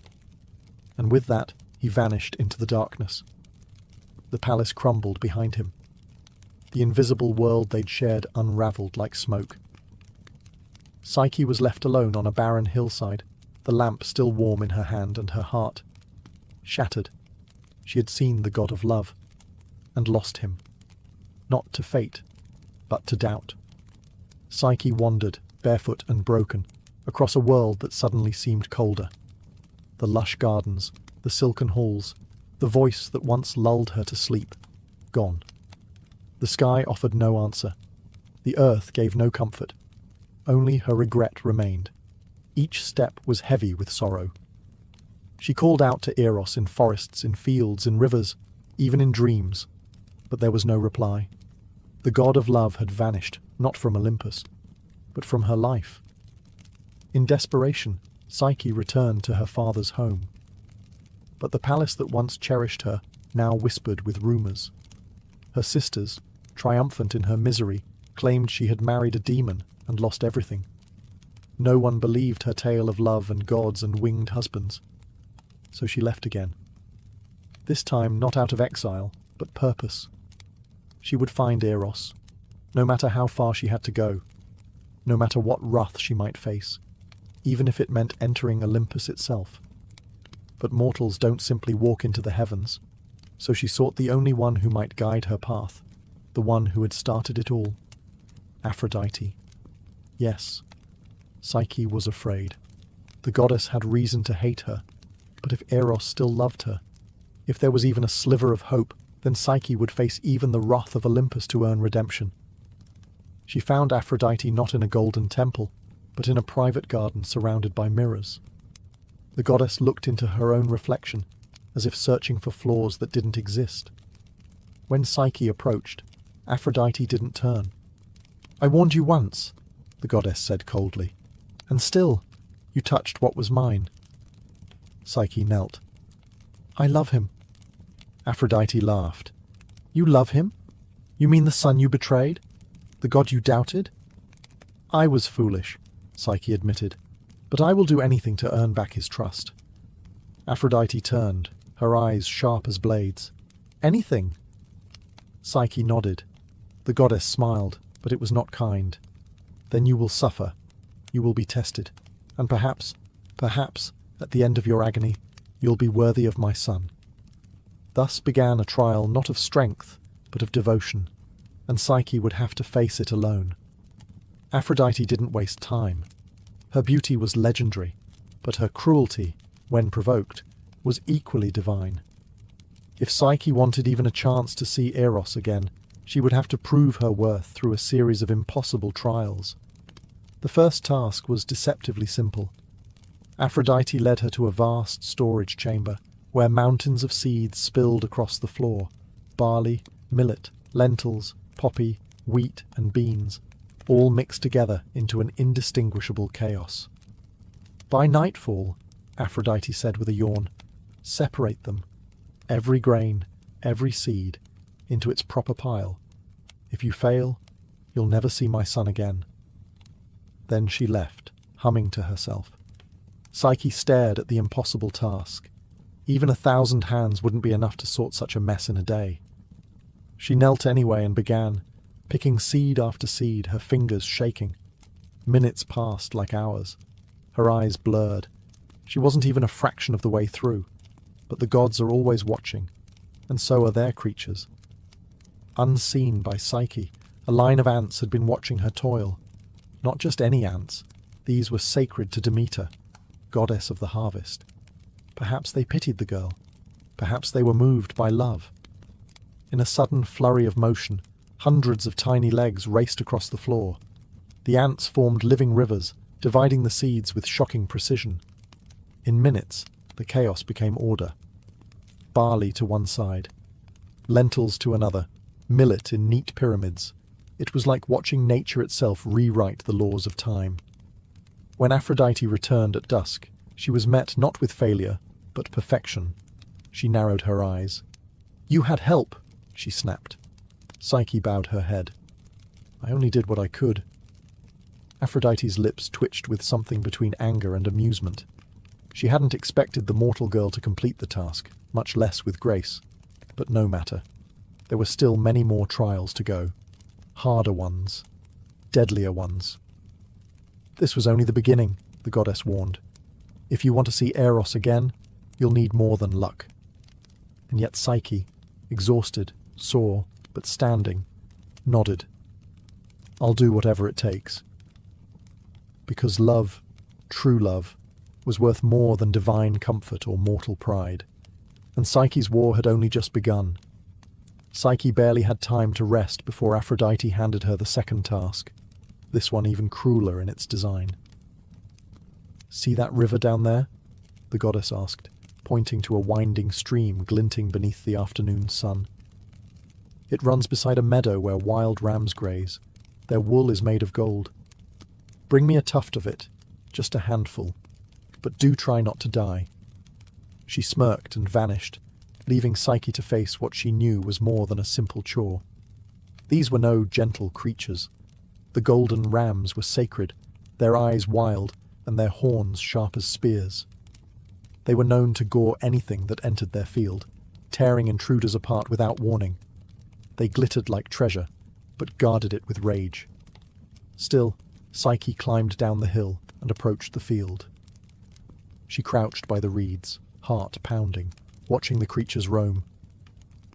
And with that, he vanished into the darkness. The palace crumbled behind him. The invisible world they'd shared unraveled like smoke. Psyche was left alone on a barren hillside, the lamp still warm in her hand and her heart shattered. She had seen the god of love, and lost him. Not to fate, but to doubt. Psyche wandered, barefoot and broken, across a world that suddenly seemed colder. The lush gardens, the silken halls, the voice that once lulled her to sleep, gone. The sky offered no answer. The earth gave no comfort. Only her regret remained. Each step was heavy with sorrow. She called out to Eros in forests, in fields, in rivers, even in dreams, but there was no reply. The god of love had vanished, not from Olympus, but from her life. In desperation, Psyche returned to her father's home. But the palace that once cherished her now whispered with rumors. Her sisters, triumphant in her misery, claimed she had married a demon and lost everything. No one believed her tale of love and gods and winged husbands. So she left again. This time not out of exile, but purpose. She would find Eros, no matter how far she had to go, no matter what wrath she might face, even if it meant entering Olympus itself. But mortals don't simply walk into the heavens, so she sought the only one who might guide her path, the one who had started it all. Aphrodite. Yes, Psyche was afraid. The goddess had reason to hate her, but if Eros still loved her, if there was even a sliver of hope, then Psyche would face even the wrath of Olympus to earn redemption. She found Aphrodite not in a golden temple, but in a private garden surrounded by mirrors. The goddess looked into her own reflection, as if searching for flaws that didn't exist. When Psyche approached, Aphrodite didn't turn. "I warned you once," the goddess said coldly, "and still, you touched what was mine." Psyche knelt. "I love him." Aphrodite laughed. "You love him? You mean the son you betrayed? The god you doubted?" "I was foolish," Psyche admitted, "but I will do anything to earn back his trust." Aphrodite turned, her eyes sharp as blades. "Anything?" Psyche nodded. The goddess smiled, but it was not kind. "Then you will suffer. You will be tested. And perhaps, at the end of your agony, you'll be worthy of my son." Thus began a trial not of strength, but of devotion, and Psyche would have to face it alone. Aphrodite didn't waste time. Her beauty was legendary, but her cruelty, when provoked, was equally divine. If Psyche wanted even a chance to see Eros again, she would have to prove her worth through a series of impossible trials. The first task was deceptively simple. Aphrodite led her to a vast storage chamber, where mountains of seeds spilled across the floor: barley, millet, lentils, poppy, wheat, and beans, all mixed together into an indistinguishable chaos. "By nightfall," Aphrodite said with a yawn, "separate them, every grain, every seed, into its proper pile. If you fail, you'll never see my son again." Then she left, humming to herself. Psyche stared at the impossible task. Even 1,000 hands wouldn't be enough to sort such a mess in a day. She knelt anyway and began, picking seed after seed, her fingers shaking. Minutes passed like hours. Her eyes blurred. She wasn't even a fraction of the way through. But the gods are always watching, and so are their creatures. Unseen by Psyche, a line of ants had been watching her toil. Not just any ants. These were sacred to Demeter, goddess of the harvest. Perhaps they pitied the girl. Perhaps they were moved by love. In a sudden flurry of motion, hundreds of tiny legs raced across the floor. The ants formed living rivers, dividing the seeds with shocking precision. In minutes, the chaos became order. Barley to one side, lentils to another, millet in neat pyramids. It was like watching nature itself rewrite the laws of time. When Aphrodite returned at dusk, she was met not with failure, but perfection. She narrowed her eyes. "You had help," she snapped. Psyche bowed her head. "I only did what I could." Aphrodite's lips twitched with something between anger and amusement. She hadn't expected the mortal girl to complete the task, much less with grace. But no matter. There were still many more trials to go. Harder ones. Deadlier ones. "This was only the beginning," the goddess warned. "If you want to see Eros again, you'll need more than luck." And yet Psyche, exhausted, sore, but standing, nodded. "I'll do whatever it takes." Because love, true love, was worth more than divine comfort or mortal pride. And Psyche's war had only just begun. Psyche barely had time to rest before Aphrodite handed her the second task, this one even crueler in its design. "See that river down there?" the goddess asked, pointing to a winding stream glinting beneath the afternoon sun. "It runs beside a meadow where wild rams graze. Their wool is made of gold. Bring me a tuft of it, just a handful, but do try not to die." She smirked and vanished, leaving Psyche to face what she knew was more than a simple chore. These were no gentle creatures. The golden rams were sacred, their eyes wild and their horns sharp as spears. They were known to gore anything that entered their field, tearing intruders apart without warning. They glittered like treasure, but guarded it with rage. Still, Psyche climbed down the hill and approached the field. She crouched by the reeds, heart pounding, watching the creatures roam.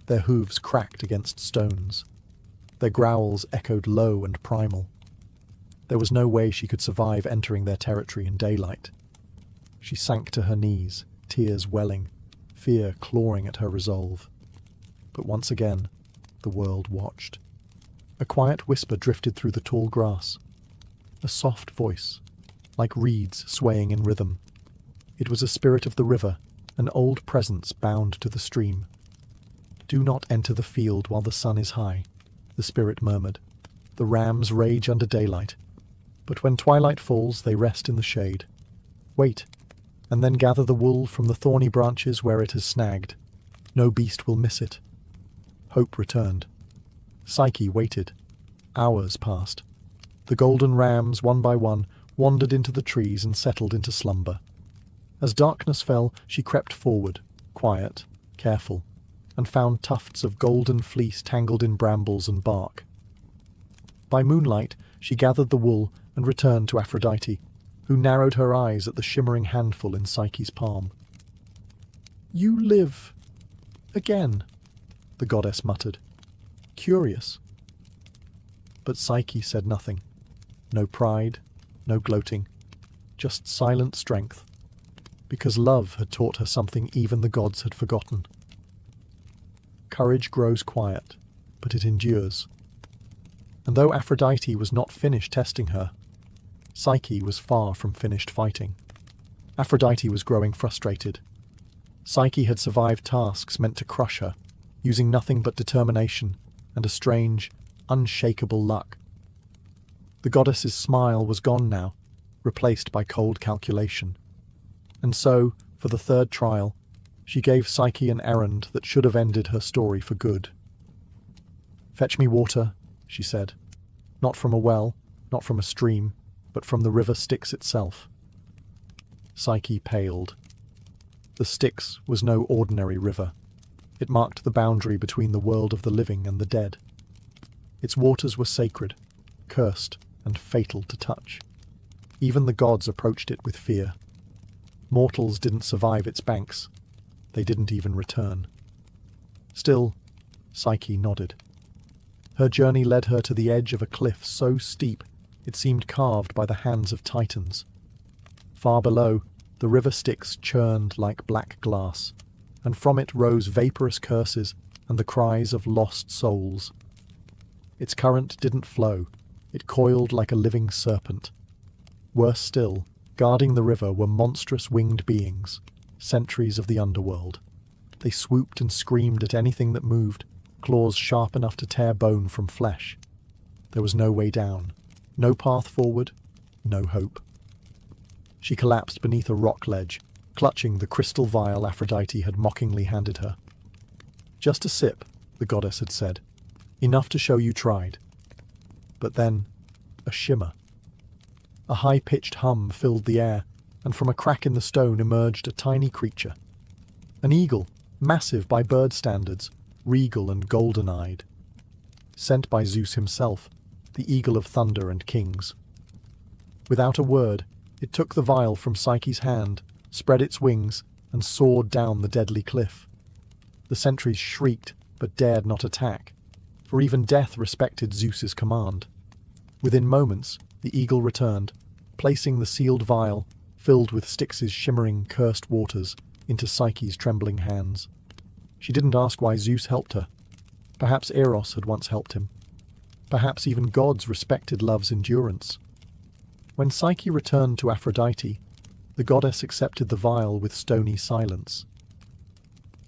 Their hooves cracked against stones. Their growls echoed low and primal. There was no way she could survive entering their territory in daylight. She sank to her knees, tears welling, fear clawing at her resolve. But once again, the world watched. A quiet whisper drifted through the tall grass. A soft voice, like reeds swaying in rhythm. It was a spirit of the river, an old presence bound to the stream. "Do not enter the field while the sun is high," the spirit murmured. "The rams rage under daylight, but when twilight falls they rest in the shade. Wait, and then gather the wool from the thorny branches where it has snagged. No beast will miss it." Hope returned. Psyche waited. Hours passed. The golden rams, one by one, wandered into the trees and settled into slumber. As darkness fell, she crept forward, quiet, careful, and found tufts of golden fleece tangled in brambles and bark. By moonlight, she gathered the wool and returned to Aphrodite, who narrowed her eyes at the shimmering handful in Psyche's palm. "You live again," the goddess muttered. "Curious." But Psyche said nothing. No pride, no gloating, just silent strength, because love had taught her something even the gods had forgotten. Courage grows quiet, but it endures. And though Aphrodite was not finished testing her, Psyche was far from finished fighting. Aphrodite was growing frustrated. Psyche had survived tasks meant to crush her, using nothing but determination and a strange, unshakable luck. The goddess's smile was gone now, replaced by cold calculation. And so, for the third trial, she gave Psyche an errand that should have ended her story for good. "Fetch me water," she said. "Not from a well, not from a stream, but from the river Styx itself." Psyche paled. The Styx was no ordinary river. It marked the boundary between the world of the living and the dead. Its waters were sacred, cursed, and fatal to touch. Even the gods approached it with fear. Mortals didn't survive its banks. They didn't even return. Still, Psyche nodded. Her journey led her to the edge of a cliff so steep it seemed carved by the hands of titans. Far below, the river Styx churned like black glass, and from it rose vaporous curses and the cries of lost souls. Its current didn't flow. It coiled like a living serpent. Worse still, guarding the river were monstrous winged beings, sentries of the underworld. They swooped and screamed at anything that moved, claws sharp enough to tear bone from flesh. There was no way down, no path forward, no hope. She collapsed beneath a rock ledge, clutching the crystal vial Aphrodite had mockingly handed her. "Just a sip," the goddess had said. "Enough to show you tried." But then, a shimmer. A high-pitched hum filled the air, and from a crack in the stone emerged a tiny creature. An eagle, massive by bird standards, regal and golden-eyed. Sent by Zeus himself, the eagle of thunder and kings. Without a word, it took the vial from Psyche's hand, spread its wings, and soared down the deadly cliff. The sentries shrieked, but dared not attack, for even death respected Zeus's command. Within moments, the eagle returned, placing the sealed vial, filled with Styx's shimmering, cursed waters, into Psyche's trembling hands. She didn't ask why Zeus helped her. Perhaps Eros had once helped him. Perhaps even gods respected love's endurance. When Psyche returned to Aphrodite, the goddess accepted the vial with stony silence.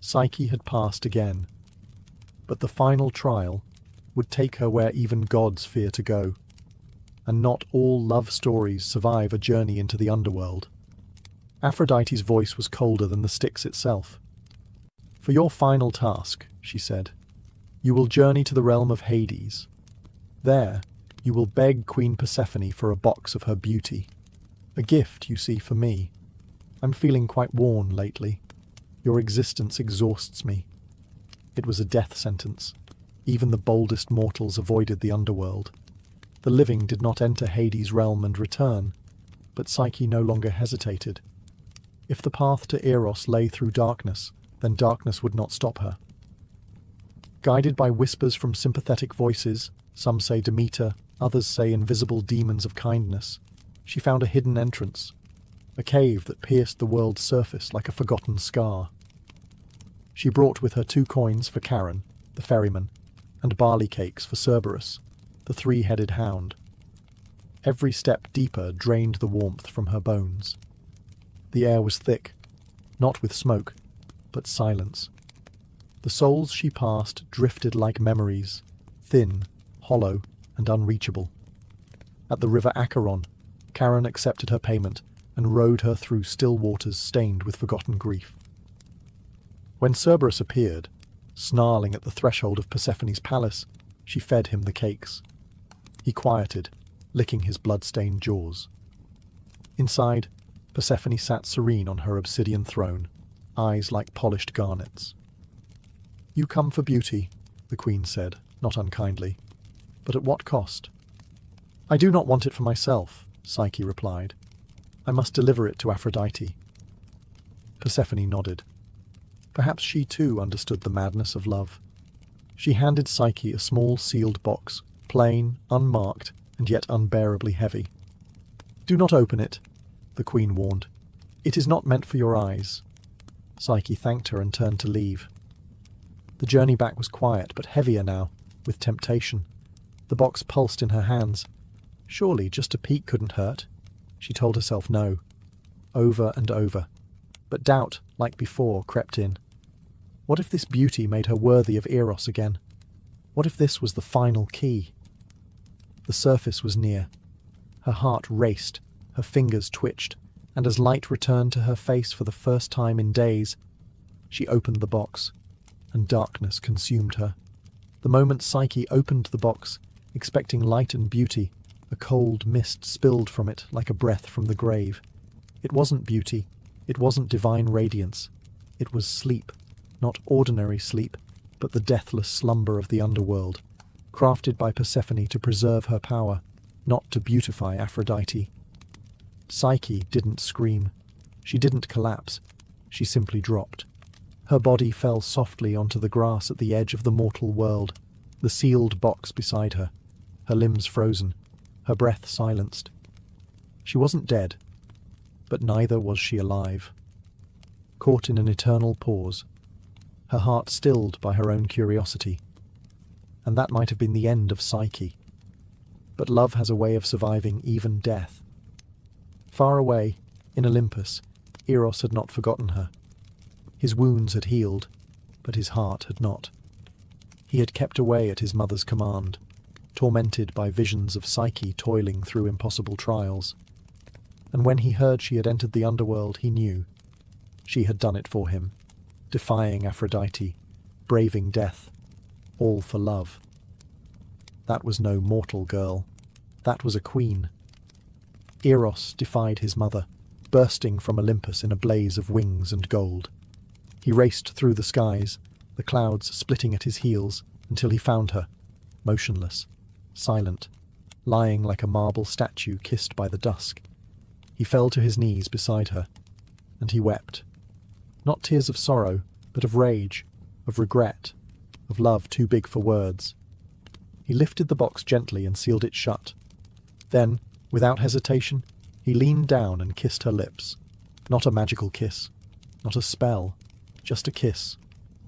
Psyche had passed again, but the final trial would take her where even gods fear to go, and not all love stories survive a journey into the underworld. Aphrodite's voice was colder than the Styx itself. "For your final task," she said, "you will journey to the realm of Hades. There, you will beg Queen Persephone for a box of her beauty. A gift, you see, for me. I'm feeling quite worn lately. Your existence exhausts me." It was a death sentence. Even the boldest mortals avoided the underworld. The living did not enter Hades' realm and return, but Psyche no longer hesitated. If the path to Eros lay through darkness, then darkness would not stop her. Guided by whispers from sympathetic voices, some say Demeter, others say invisible demons of kindness, she found a hidden entrance, a cave that pierced the world's surface like a forgotten scar. She brought with her 2 coins for Charon, the ferryman, and barley cakes for Cerberus, the 3-headed hound. Every step deeper drained the warmth from her bones. The air was thick, not with smoke, but silence. The souls she passed drifted like memories, thin, hollow, and unreachable. At the river Acheron, Charon accepted her payment and rowed her through still waters stained with forgotten grief. When Cerberus appeared, snarling at the threshold of Persephone's palace, she fed him the cakes. He quieted, licking his blood-stained jaws. Inside, Persephone sat serene on her obsidian throne, eyes like polished garnets. "You come for beauty," the queen said, not unkindly. "But at what cost?" "I do not want it for myself," Psyche replied. "I must deliver it to Aphrodite." Persephone nodded. Perhaps she too understood the madness of love. She handed Psyche a small sealed box, plain, unmarked, and yet unbearably heavy. "Do not open it," the queen warned. "It is not meant for your eyes." Psyche thanked her and turned to leave. The journey back was quiet, but heavier now, with temptation. The box pulsed in her hands. Surely just a peek couldn't hurt. She told herself no, over and over. But doubt, like before, crept in. What if this beauty made her worthy of Eros again? What if this was the final key? The surface was near. Her heart raced, her fingers twitched, and as light returned to her face for the first time in days, she opened the box, and darkness consumed her. The moment Psyche opened the box, expecting light and beauty, a cold mist spilled from it like a breath from the grave. It wasn't beauty, it wasn't divine radiance. It was sleep, not ordinary sleep, but the deathless slumber of the underworld, crafted by Persephone to preserve her power, not to beautify Aphrodite. Psyche didn't scream. She didn't collapse. She simply dropped. Her body fell softly onto the grass at the edge of the mortal world, the sealed box beside her, her limbs frozen, her breath silenced. She wasn't dead, but neither was she alive. Caught in an eternal pause, her heart stilled by her own curiosity. And that might have been the end of Psyche. But love has a way of surviving even death. Far away, in Olympus, Eros had not forgotten her. His wounds had healed, but his heart had not. He had kept away at his mother's command, tormented by visions of Psyche toiling through impossible trials. and when he heard she had entered the underworld, he knew. She had done it for him, defying Aphrodite, braving death, all for love. That was no mortal girl. That was a queen. Eros defied his mother, bursting from Olympus in a blaze of wings and gold. He raced through the skies, the clouds splitting at his heels, until he found her, motionless, silent, lying like a marble statue kissed by the dusk. He fell to his knees beside her, and he wept. Not tears of sorrow, but of rage, of regret, of love too big for words. He lifted the box gently and sealed it shut. Then, without hesitation, he leaned down and kissed her lips. Not a magical kiss, not a spell, just a kiss,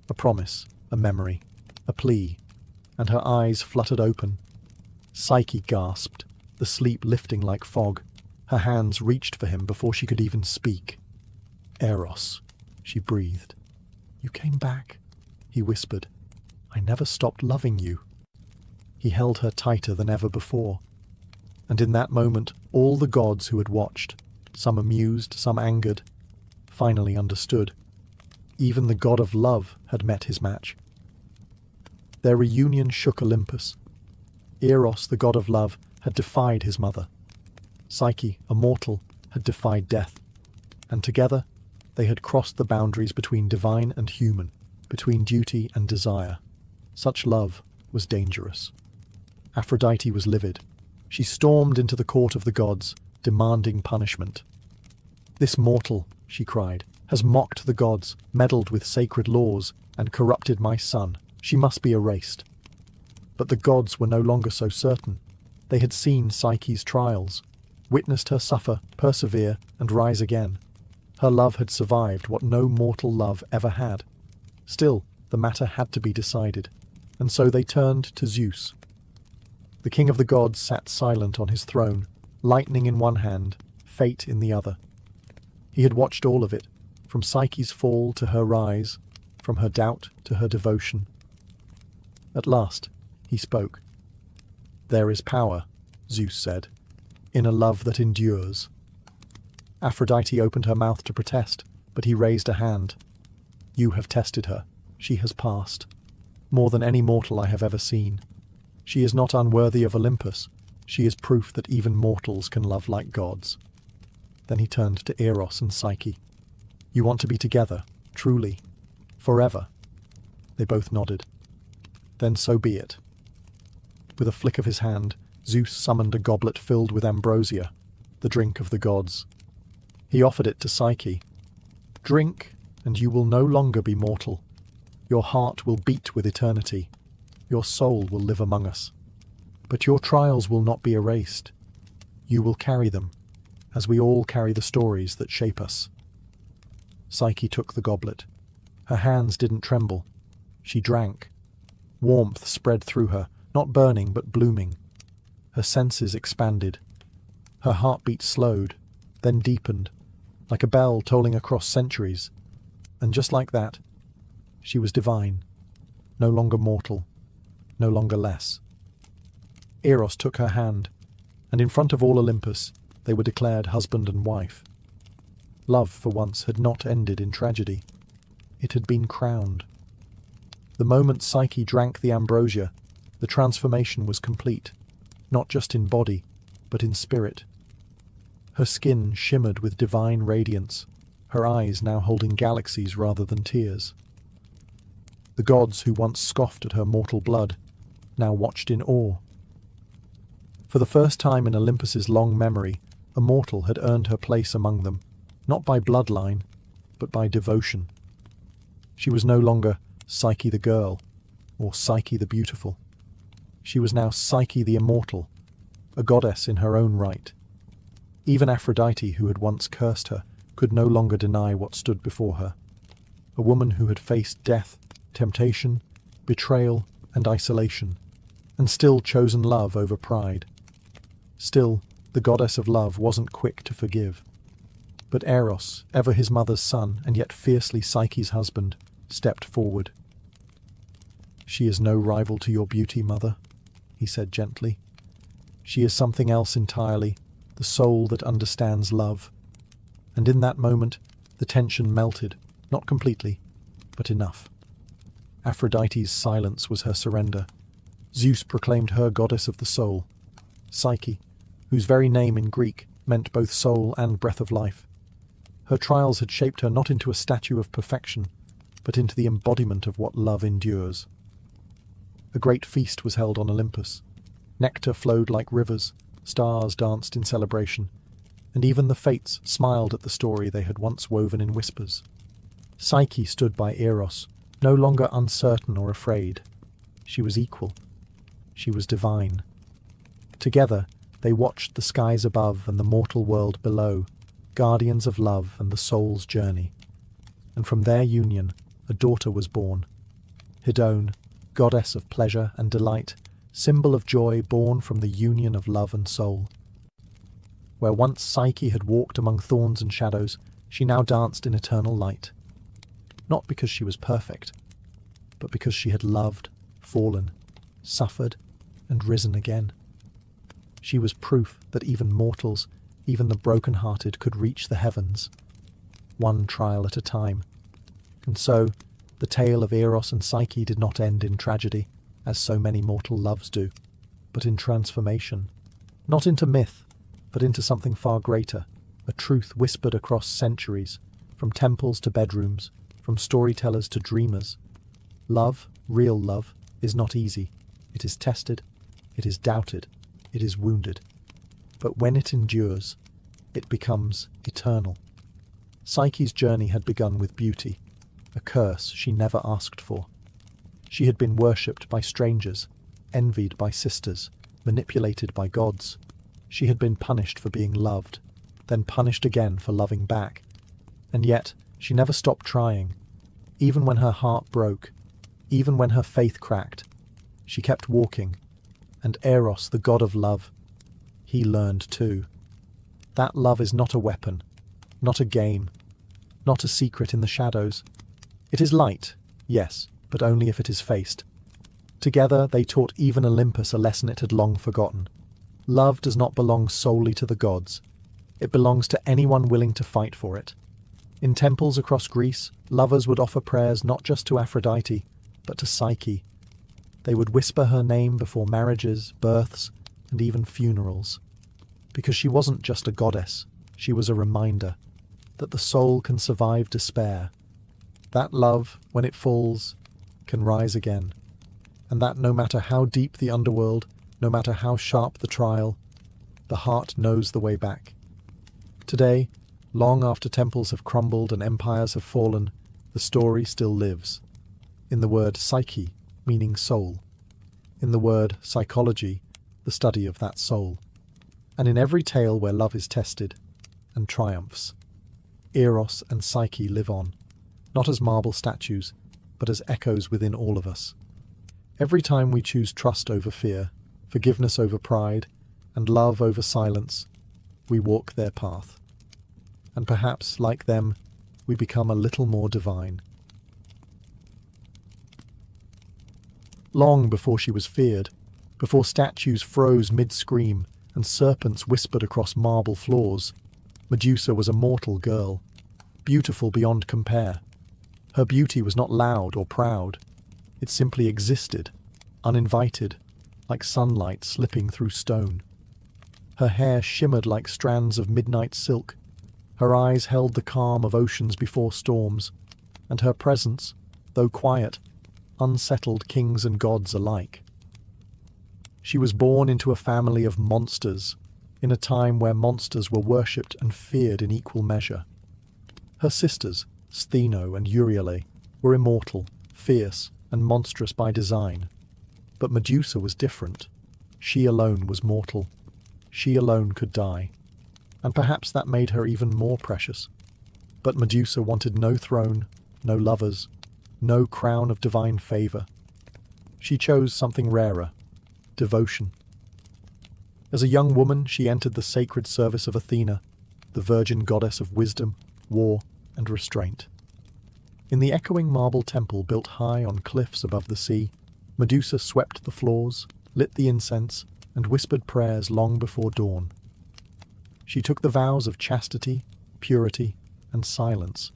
a promise, a memory, a plea, and her eyes fluttered open. Psyche gasped, the sleep lifting like fog. Her hands reached for him before she could even speak. "Eros," she breathed. "You came back," he whispered. "I never stopped loving you." He held her tighter than ever before. And in that moment, all the gods who had watched, some amused, some angered, finally understood. Even the god of love had met his match. Their reunion shook Olympus. Eros, the god of love, had defied his mother. Psyche, a mortal, had defied death. And together, they had crossed the boundaries between divine and human, between duty and desire. Such love was dangerous. Aphrodite was livid. She stormed into the court of the gods, demanding punishment. "This mortal," she cried, "has mocked the gods, meddled with sacred laws, and corrupted my son. She must be erased." But the gods were no longer so certain. They had seen Psyche's trials, witnessed her suffer, persevere, and rise again. Her love had survived what no mortal love ever had. Still, the matter had to be decided, and so they turned to Zeus. The king of the gods sat silent on his throne, lightning in one hand, fate in the other. He had watched all of it, from Psyche's fall to her rise, from her doubt to her devotion. At last, he spoke. "There is power," Zeus said, "in a love that endures." Aphrodite opened her mouth to protest, but he raised a hand. "You have tested her. She has passed. More than any mortal I have ever seen. She is not unworthy of Olympus. She is proof that even mortals can love like gods." Then he turned to Eros and Psyche. "You want to be together, truly, forever?" They both nodded. "Then so be it." With a flick of his hand, Zeus summoned a goblet filled with ambrosia, the drink of the gods. He offered it to Psyche. "Drink, and you will no longer be mortal. Your heart will beat with eternity. Your soul will live among us. But your trials will not be erased. You will carry them, as we all carry the stories that shape us." Psyche took the goblet. Her hands didn't tremble. She drank. Warmth spread through her, not burning but blooming. Her senses expanded. Her heartbeat slowed, then deepened, like a bell tolling across centuries. And just like that, she was divine, no longer mortal, no longer less. Eros took her hand, and in front of all Olympus, they were declared husband and wife. Love, for once, had not ended in tragedy. It had been crowned. The moment Psyche drank the ambrosia, the transformation was complete, not just in body, but in spirit. Her skin shimmered with divine radiance, her eyes now holding galaxies rather than tears. The gods who once scoffed at her mortal blood now watched in awe. For the first time in Olympus's long memory, a mortal had earned her place among them, not by bloodline, but by devotion. She was no longer Psyche the girl, or Psyche the beautiful. She was now Psyche the immortal, a goddess in her own right. Even Aphrodite, who had once cursed her, could no longer deny what stood before her. A woman who had faced death, temptation, betrayal, and isolation, and still chosen love over pride. Still, the goddess of love wasn't quick to forgive. But Eros, ever his mother's son and yet fiercely Psyche's husband, stepped forward. "She is no rival to your beauty, mother," he said gently. "She is something else entirely, the soul that understands love. And in that moment, the tension melted, not completely, but enough. Aphrodite's silence was her surrender. Zeus proclaimed her goddess of the soul, Psyche, whose very name in Greek meant both soul and breath of life. Her trials had shaped her not into a statue of perfection, but into the embodiment of what love endures. A great feast was held on Olympus. Nectar flowed like rivers, stars danced in celebration, and even the fates smiled at the story they had once woven in whispers. Psyche stood by Eros, no longer uncertain or afraid. She was equal. She was divine. Together, they watched the skies above and the mortal world below, guardians of love and the soul's journey. And from their union, a daughter was born. Hidone, goddess of pleasure and delight, symbol of joy born from the union of love and soul. Where once Psyche had walked among thorns and shadows, she now danced in eternal light. Not because she was perfect, but because she had loved, fallen, suffered, and risen again. She was proof that even mortals, even the broken-hearted, could reach the heavens, one trial at a time. And so, the tale of Eros and Psyche did not end in tragedy, as so many mortal loves do, but in transformation. Not into myth, but into something far greater, a truth whispered across centuries, from temples to bedrooms, from storytellers to dreamers. Love, real love, is not easy. It is tested, it is doubted, it is wounded. But when it endures, it becomes eternal. Psyche's journey had begun with beauty, a curse she never asked for. She had been worshipped by strangers, envied by sisters, manipulated by gods. She had been punished for being loved, then punished again for loving back. And yet, she never stopped trying. Even when her heart broke, even when her faith cracked, she kept walking. And Eros, the god of love, he learned too. That love is not a weapon, not a game, not a secret in the shadows. It is light, yes, but only if it is faced. Together they taught even Olympus a lesson it had long forgotten. Love does not belong solely to the gods. It belongs to anyone willing to fight for it. In temples across Greece, lovers would offer prayers not just to Aphrodite, but to Psyche. They would whisper her name before marriages, births, and even funerals. Because she wasn't just a goddess, she was a reminder that the soul can survive despair. That love, when it falls, can rise again. And that no matter how deep the underworld, no matter how sharp the trial, the heart knows the way back. Today, long after temples have crumbled and empires have fallen, the story still lives. In the word psyche, meaning soul. In the word psychology, the study of that soul. And in every tale where love is tested and triumphs, Eros and Psyche live on, not as marble statues, but as echoes within all of us. Every time we choose trust over fear, forgiveness over pride, and love over silence, we walk their path. And perhaps, like them, we become a little more divine. Long before she was feared, before statues froze mid-scream and serpents whispered across marble floors, Medusa was a mortal girl, beautiful beyond compare. Her beauty was not loud or proud. It simply existed, uninvited, like sunlight slipping through stone. Her hair shimmered like strands of midnight silk. Her eyes held the calm of oceans before storms, and her presence, though quiet, unsettled kings and gods alike. She was born into a family of monsters, in a time where monsters were worshipped and feared in equal measure. Her sisters, Stheno and Euryale, were immortal, fierce, and monstrous by design. But Medusa was different. She alone was mortal. She alone could die. And perhaps that made her even more precious. But Medusa wanted no throne, no lovers, no crown of divine favor. She chose something rarer, devotion. As a young woman, she entered the sacred service of Athena, the virgin goddess of wisdom, war, and restraint. In the echoing marble temple built high on cliffs above the sea, Medusa swept the floors, lit the incense, and whispered prayers long before dawn. She took the vows of chastity, purity, and silence,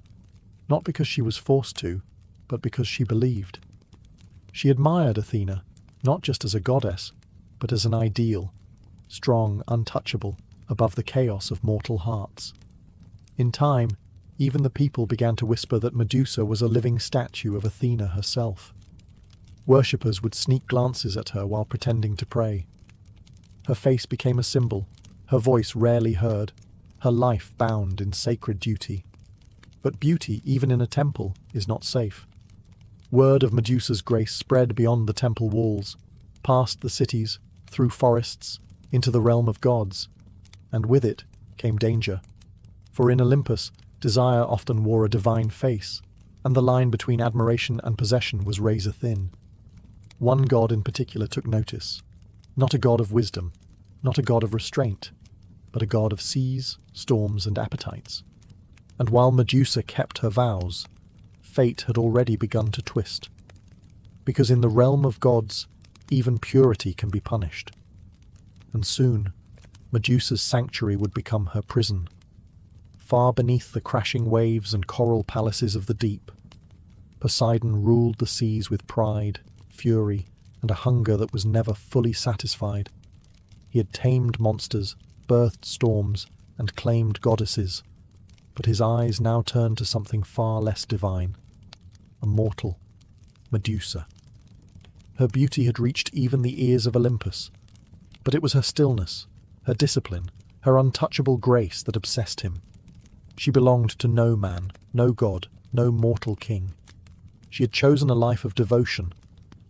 not because she was forced to, but because she believed. She admired Athena, not just as a goddess, but as an ideal, strong, untouchable, above the chaos of mortal hearts. In time, even the people began to whisper that Medusa was a living statue of Athena herself. Worshippers would sneak glances at her while pretending to pray. Her face became a symbol, her voice rarely heard, her life bound in sacred duty. But beauty, even in a temple, is not safe. Word of Medusa's grace spread beyond the temple walls, past the cities, through forests, into the realm of gods, and with it came danger. For in Olympus, desire often wore a divine face, and the line between admiration and possession was razor thin. One god in particular took notice, not a god of wisdom, not a god of restraint, but a god of seas, storms, and appetites. And while Medusa kept her vows, fate had already begun to twist. Because in the realm of gods, even purity can be punished. And soon, Medusa's sanctuary would become her prison. Far beneath the crashing waves and coral palaces of the deep, Poseidon ruled the seas with pride, fury, and a hunger that was never fully satisfied. He had tamed monsters, birthed storms, and claimed goddesses, but his eyes now turned to something far less divine. A mortal, Medusa. Her beauty had reached even the ears of Olympus, but it was her stillness, her discipline, her untouchable grace that obsessed him. She belonged to no man, no god, no mortal king. She had chosen a life of devotion,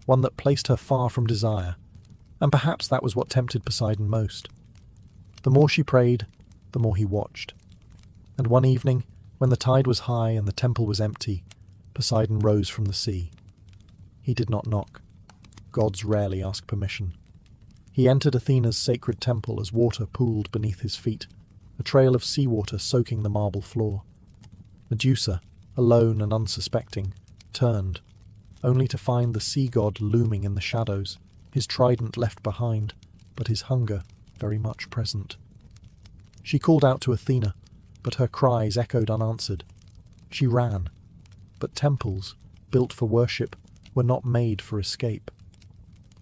one that placed her far from desire, and perhaps that was what tempted Poseidon most. The more she prayed, the more he watched. And one evening, when the tide was high and the temple was empty, Poseidon rose from the sea. He did not knock. Gods rarely ask permission. He entered Athena's sacred temple as water pooled beneath his feet, a trail of seawater soaking the marble floor. Medusa, alone and unsuspecting, turned, only to find the sea god looming in the shadows, his trident left behind, but his hunger very much present. She called out to Athena, but her cries echoed unanswered. She ran, but temples, built for worship, were not made for escape.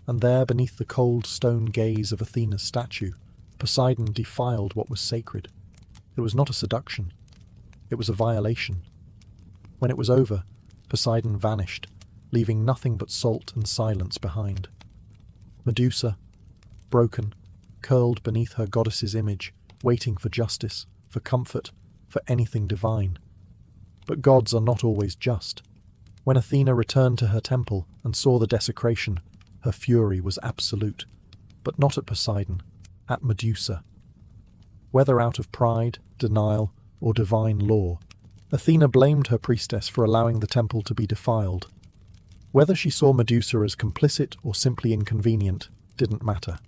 And there, beneath the cold stone gaze of Athena's statue, Poseidon defiled what was sacred. It was not a seduction. It was a violation. When it was over, Poseidon vanished, leaving nothing but salt and silence behind. Medusa, broken, curled beneath her goddess's image, waiting for justice, for comfort, for anything divine. But gods are not always just. When Athena returned to her temple and saw the desecration, her fury was absolute, but not at Poseidon, at Medusa. Whether out of pride, denial, or divine law, Athena blamed her priestess for allowing the temple to be defiled. Whether she saw Medusa as complicit or simply inconvenient didn't matter.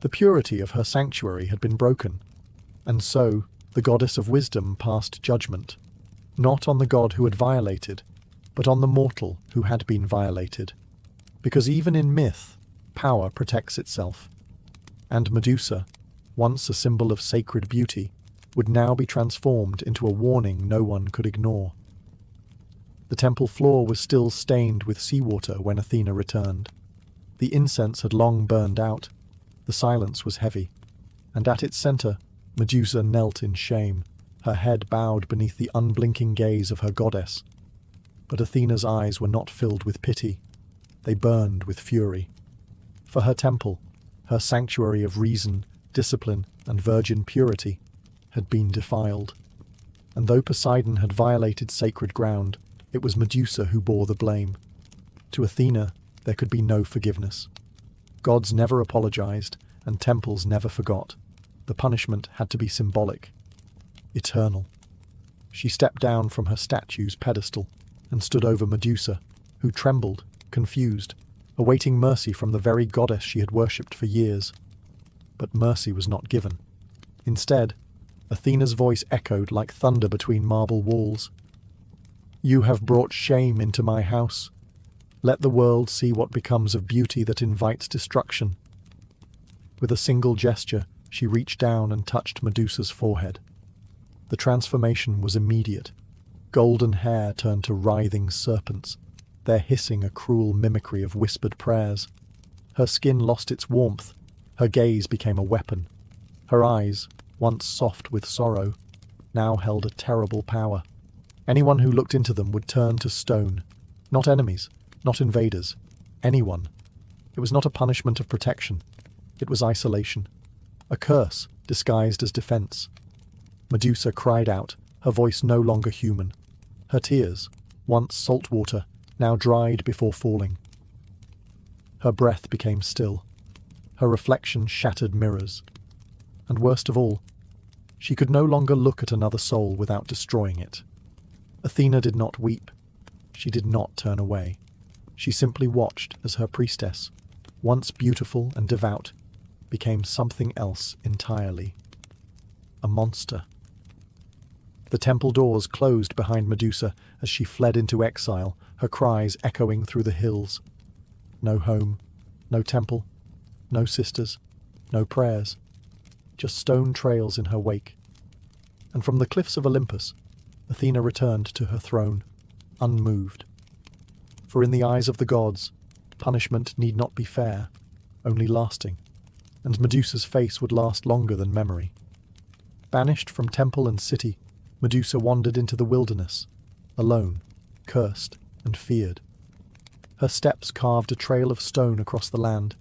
The purity of her sanctuary had been broken, and so the goddess of wisdom passed judgment, not on the god who had violated, but on the mortal who had been violated. Because even in myth, power protects itself. And Medusa, once a symbol of sacred beauty, would now be transformed into a warning no one could ignore. The temple floor was still stained with seawater when Athena returned. The incense had long burned out. The silence was heavy, and at its center, Medusa knelt in shame, her head bowed beneath the unblinking gaze of her goddess. But Athena's eyes were not filled with pity. They burned with fury. For her temple, her sanctuary of reason, discipline, and virgin purity, had been defiled. And though Poseidon had violated sacred ground, it was Medusa who bore the blame. To Athena, there could be no forgiveness. Gods never apologized, and temples never forgot. The punishment had to be symbolic, eternal. She stepped down from her statue's pedestal and stood over Medusa, who trembled, confused, awaiting mercy from the very goddess she had worshipped for years. But mercy was not given. Instead, Athena's voice echoed like thunder between marble walls. "You have brought shame into my house. Let the world see what becomes of beauty that invites destruction." With a single gesture, She reached down and touched Medusa's forehead. The transformation was immediate. Golden hair turned to writhing serpents, their hissing a cruel mimicry of whispered prayers. Her skin lost its warmth. Her gaze became a weapon. Her eyes, once soft with sorrow, now held a terrible power. Anyone who looked into them would turn to stone. Not enemies, not invaders. Anyone. It was not a punishment of protection. It was isolation. A curse disguised as defense. Medusa cried out, her voice no longer human. Her tears, once salt water, now dried before falling. Her breath became still. Her reflection shattered mirrors. And worst of all, she could no longer look at another soul without destroying it. Athena did not weep. She did not turn away. She simply watched as her priestess, once beautiful and devout, became something else entirely. A monster. The temple doors closed behind Medusa as she fled into exile, her cries echoing through the hills. No home, no temple, no sisters, no prayers, just stone trails in her wake. And from the cliffs of Olympus, Athena returned to her throne, unmoved. For in the eyes of the gods, punishment need not be fair, only lasting, and Medusa's face would last longer than memory. Banished from temple and city, Medusa wandered into the wilderness, alone, cursed and feared. Her steps carved a trail of stone across the land,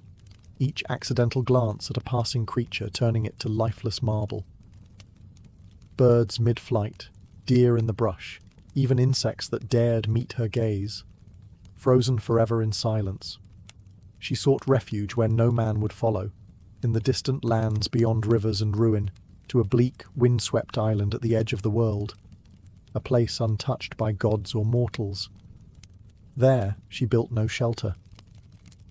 each accidental glance at a passing creature turning it to lifeless marble. Birds mid-flight, deer in the brush, even insects that dared meet her gaze, frozen forever in silence. She sought refuge where no man would follow, in the distant lands beyond rivers and ruin, to a bleak, windswept island at the edge of the world, a place untouched by gods or mortals. There she built no shelter.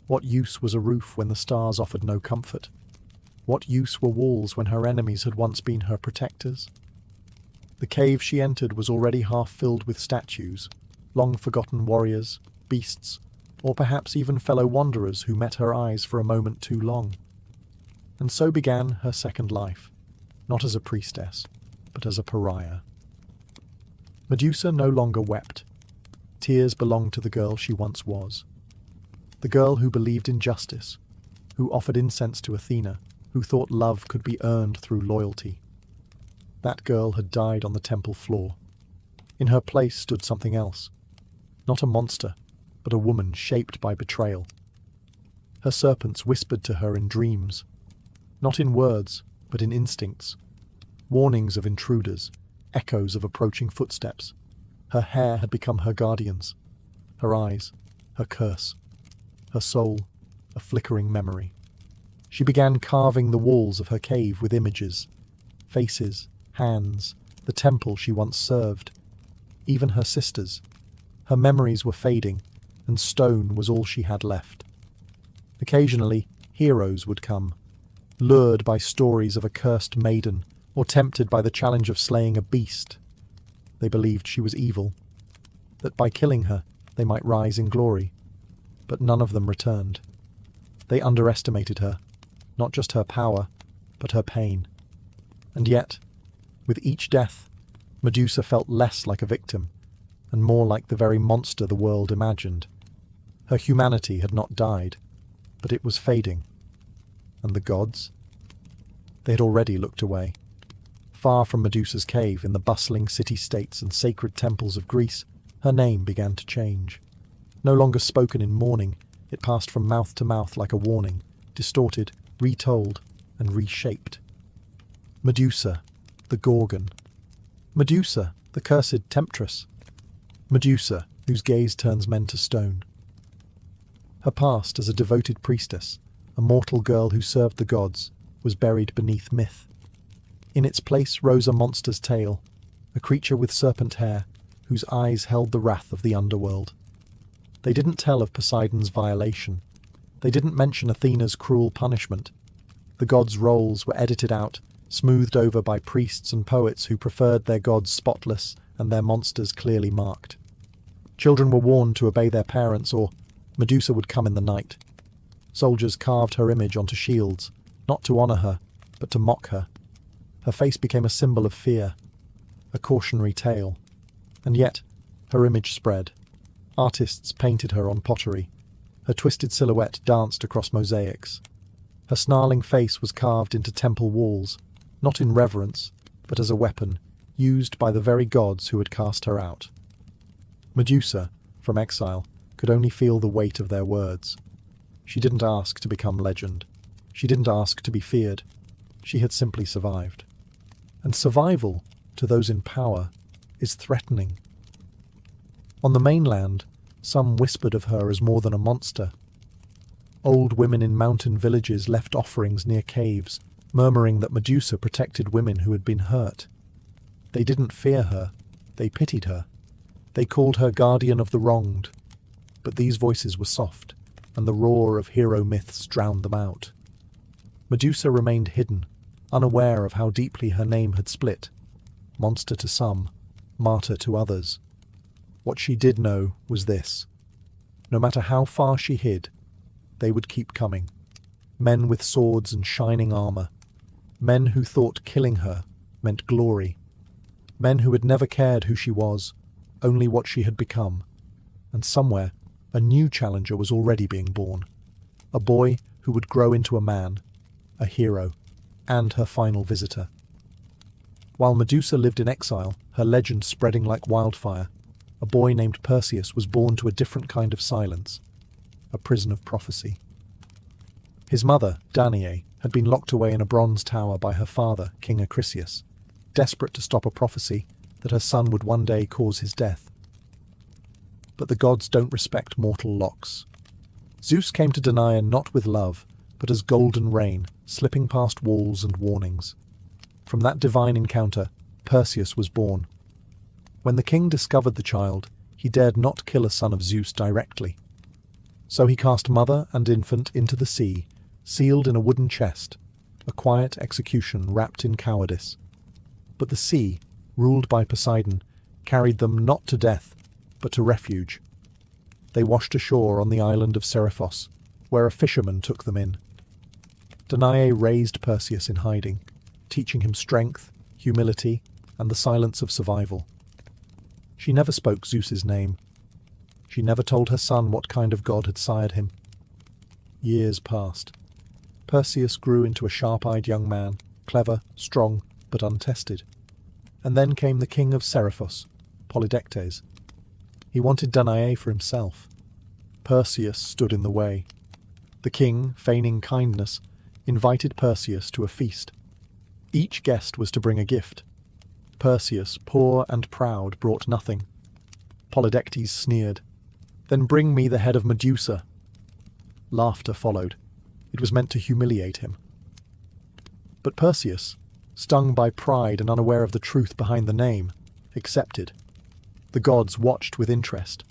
What use was a roof when the stars offered no comfort? What use were walls when her enemies had once been her protectors? The cave she entered was already half filled with statues, long-forgotten warriors, beasts, or perhaps even fellow wanderers who met her eyes for a moment too long. And so began her second life, not as a priestess, but as a pariah. Medusa no longer wept. Tears belonged to the girl she once was. The girl who believed in justice, who offered incense to Athena, who thought love could be earned through loyalty. That girl had died on the temple floor. In her place stood something else. Not a monster, but a woman shaped by betrayal. Her serpents whispered to her in dreams, not in words, but in instincts. Warnings of intruders, echoes of approaching footsteps. Her hair had become her guardians. Her eyes, her curse. Her soul, a flickering memory. She began carving the walls of her cave with images, faces, hands, the temple she once served. Even her sisters. Her memories were fading, and stone was all she had left. Occasionally, heroes would come, lured by stories of a cursed maiden, or tempted by the challenge of slaying a beast. They believed she was evil, that by killing her they might rise in glory. But none of them returned. They underestimated her, not just her power, but her pain. And yet, with each death, Medusa felt less like a victim, and more like the very monster the world imagined. Her humanity had not died, but it was fading. And the gods? They had already looked away. Far from Medusa's cave, in the bustling city-states and sacred temples of Greece, her name began to change. No longer spoken in mourning, it passed from mouth to mouth like a warning, distorted, retold, and reshaped. Medusa, the Gorgon. Medusa, the cursed temptress. Medusa, whose gaze turns men to stone. Her past as a devoted priestess, a mortal girl who served the gods, was buried beneath myth. In its place rose a monster's tale, a creature with serpent hair, whose eyes held the wrath of the underworld. They didn't tell of Poseidon's violation. They didn't mention Athena's cruel punishment. The gods' roles were edited out, smoothed over by priests and poets who preferred their gods spotless and their monsters clearly marked. Children were warned to obey their parents, or Medusa would come in the night. Soldiers carved her image onto shields, not to honor her, but to mock her. Her face became a symbol of fear, a cautionary tale. And yet, her image spread. Artists painted her on pottery. Her twisted silhouette danced across mosaics. Her snarling face was carved into temple walls, not in reverence, but as a weapon, used by the very gods who had cast her out. Medusa, from exile, could only feel the weight of their words. She didn't ask to become legend. She didn't ask to be feared. She had simply survived. And survival, to those in power, is threatening. On the mainland, some whispered of her as more than a monster. Old women in mountain villages left offerings near caves, murmuring that Medusa protected women who had been hurt. They didn't fear her, they pitied her. They called her guardian of the wronged. But these voices were soft, and the roar of hero myths drowned them out. Medusa remained hidden, unaware of how deeply her name had split. Monster to some, martyr to others. What she did know was this. No matter how far she hid, they would keep coming. Men with swords and shining armor. Men who thought killing her meant glory. Men who had never cared who she was, only what she had become. And somewhere, a new challenger was already being born. A boy who would grow into a man, a hero, and her final visitor. While Medusa lived in exile, her legend spreading like wildfire, a boy named Perseus was born to a different kind of silence, a prison of prophecy. His mother, Danae, had been locked away in a bronze tower by her father, King Acrisius, desperate to stop a prophecy that her son would one day cause his death. But the gods don't respect mortal locks. Zeus came to Danae not with love, but as golden rain, slipping past walls and warnings. From that divine encounter, Perseus was born. When the king discovered the child, he dared not kill a son of Zeus directly. So he cast mother and infant into the sea, sealed in a wooden chest, a quiet execution wrapped in cowardice. But the sea, ruled by Poseidon, carried them not to death, but to refuge. They washed ashore on the island of Seriphos, where a fisherman took them in. Danae raised Perseus in hiding, teaching him strength, humility, and the silence of survival. She never spoke Zeus's name. She never told her son what kind of god had sired him. Years passed. Perseus grew into a sharp-eyed young man, clever, strong, but untested. And then came the king of Seriphos, Polydectes. He wanted Danae for himself. Perseus stood in the way. The king, feigning kindness, invited Perseus to a feast. Each guest was to bring a gift. Perseus, poor and proud, brought nothing. Polydectes sneered. "Then bring me the head of Medusa." Laughter followed. It was meant to humiliate him. But Perseus, stung by pride and unaware of the truth behind the name, accepted. The gods watched with interest.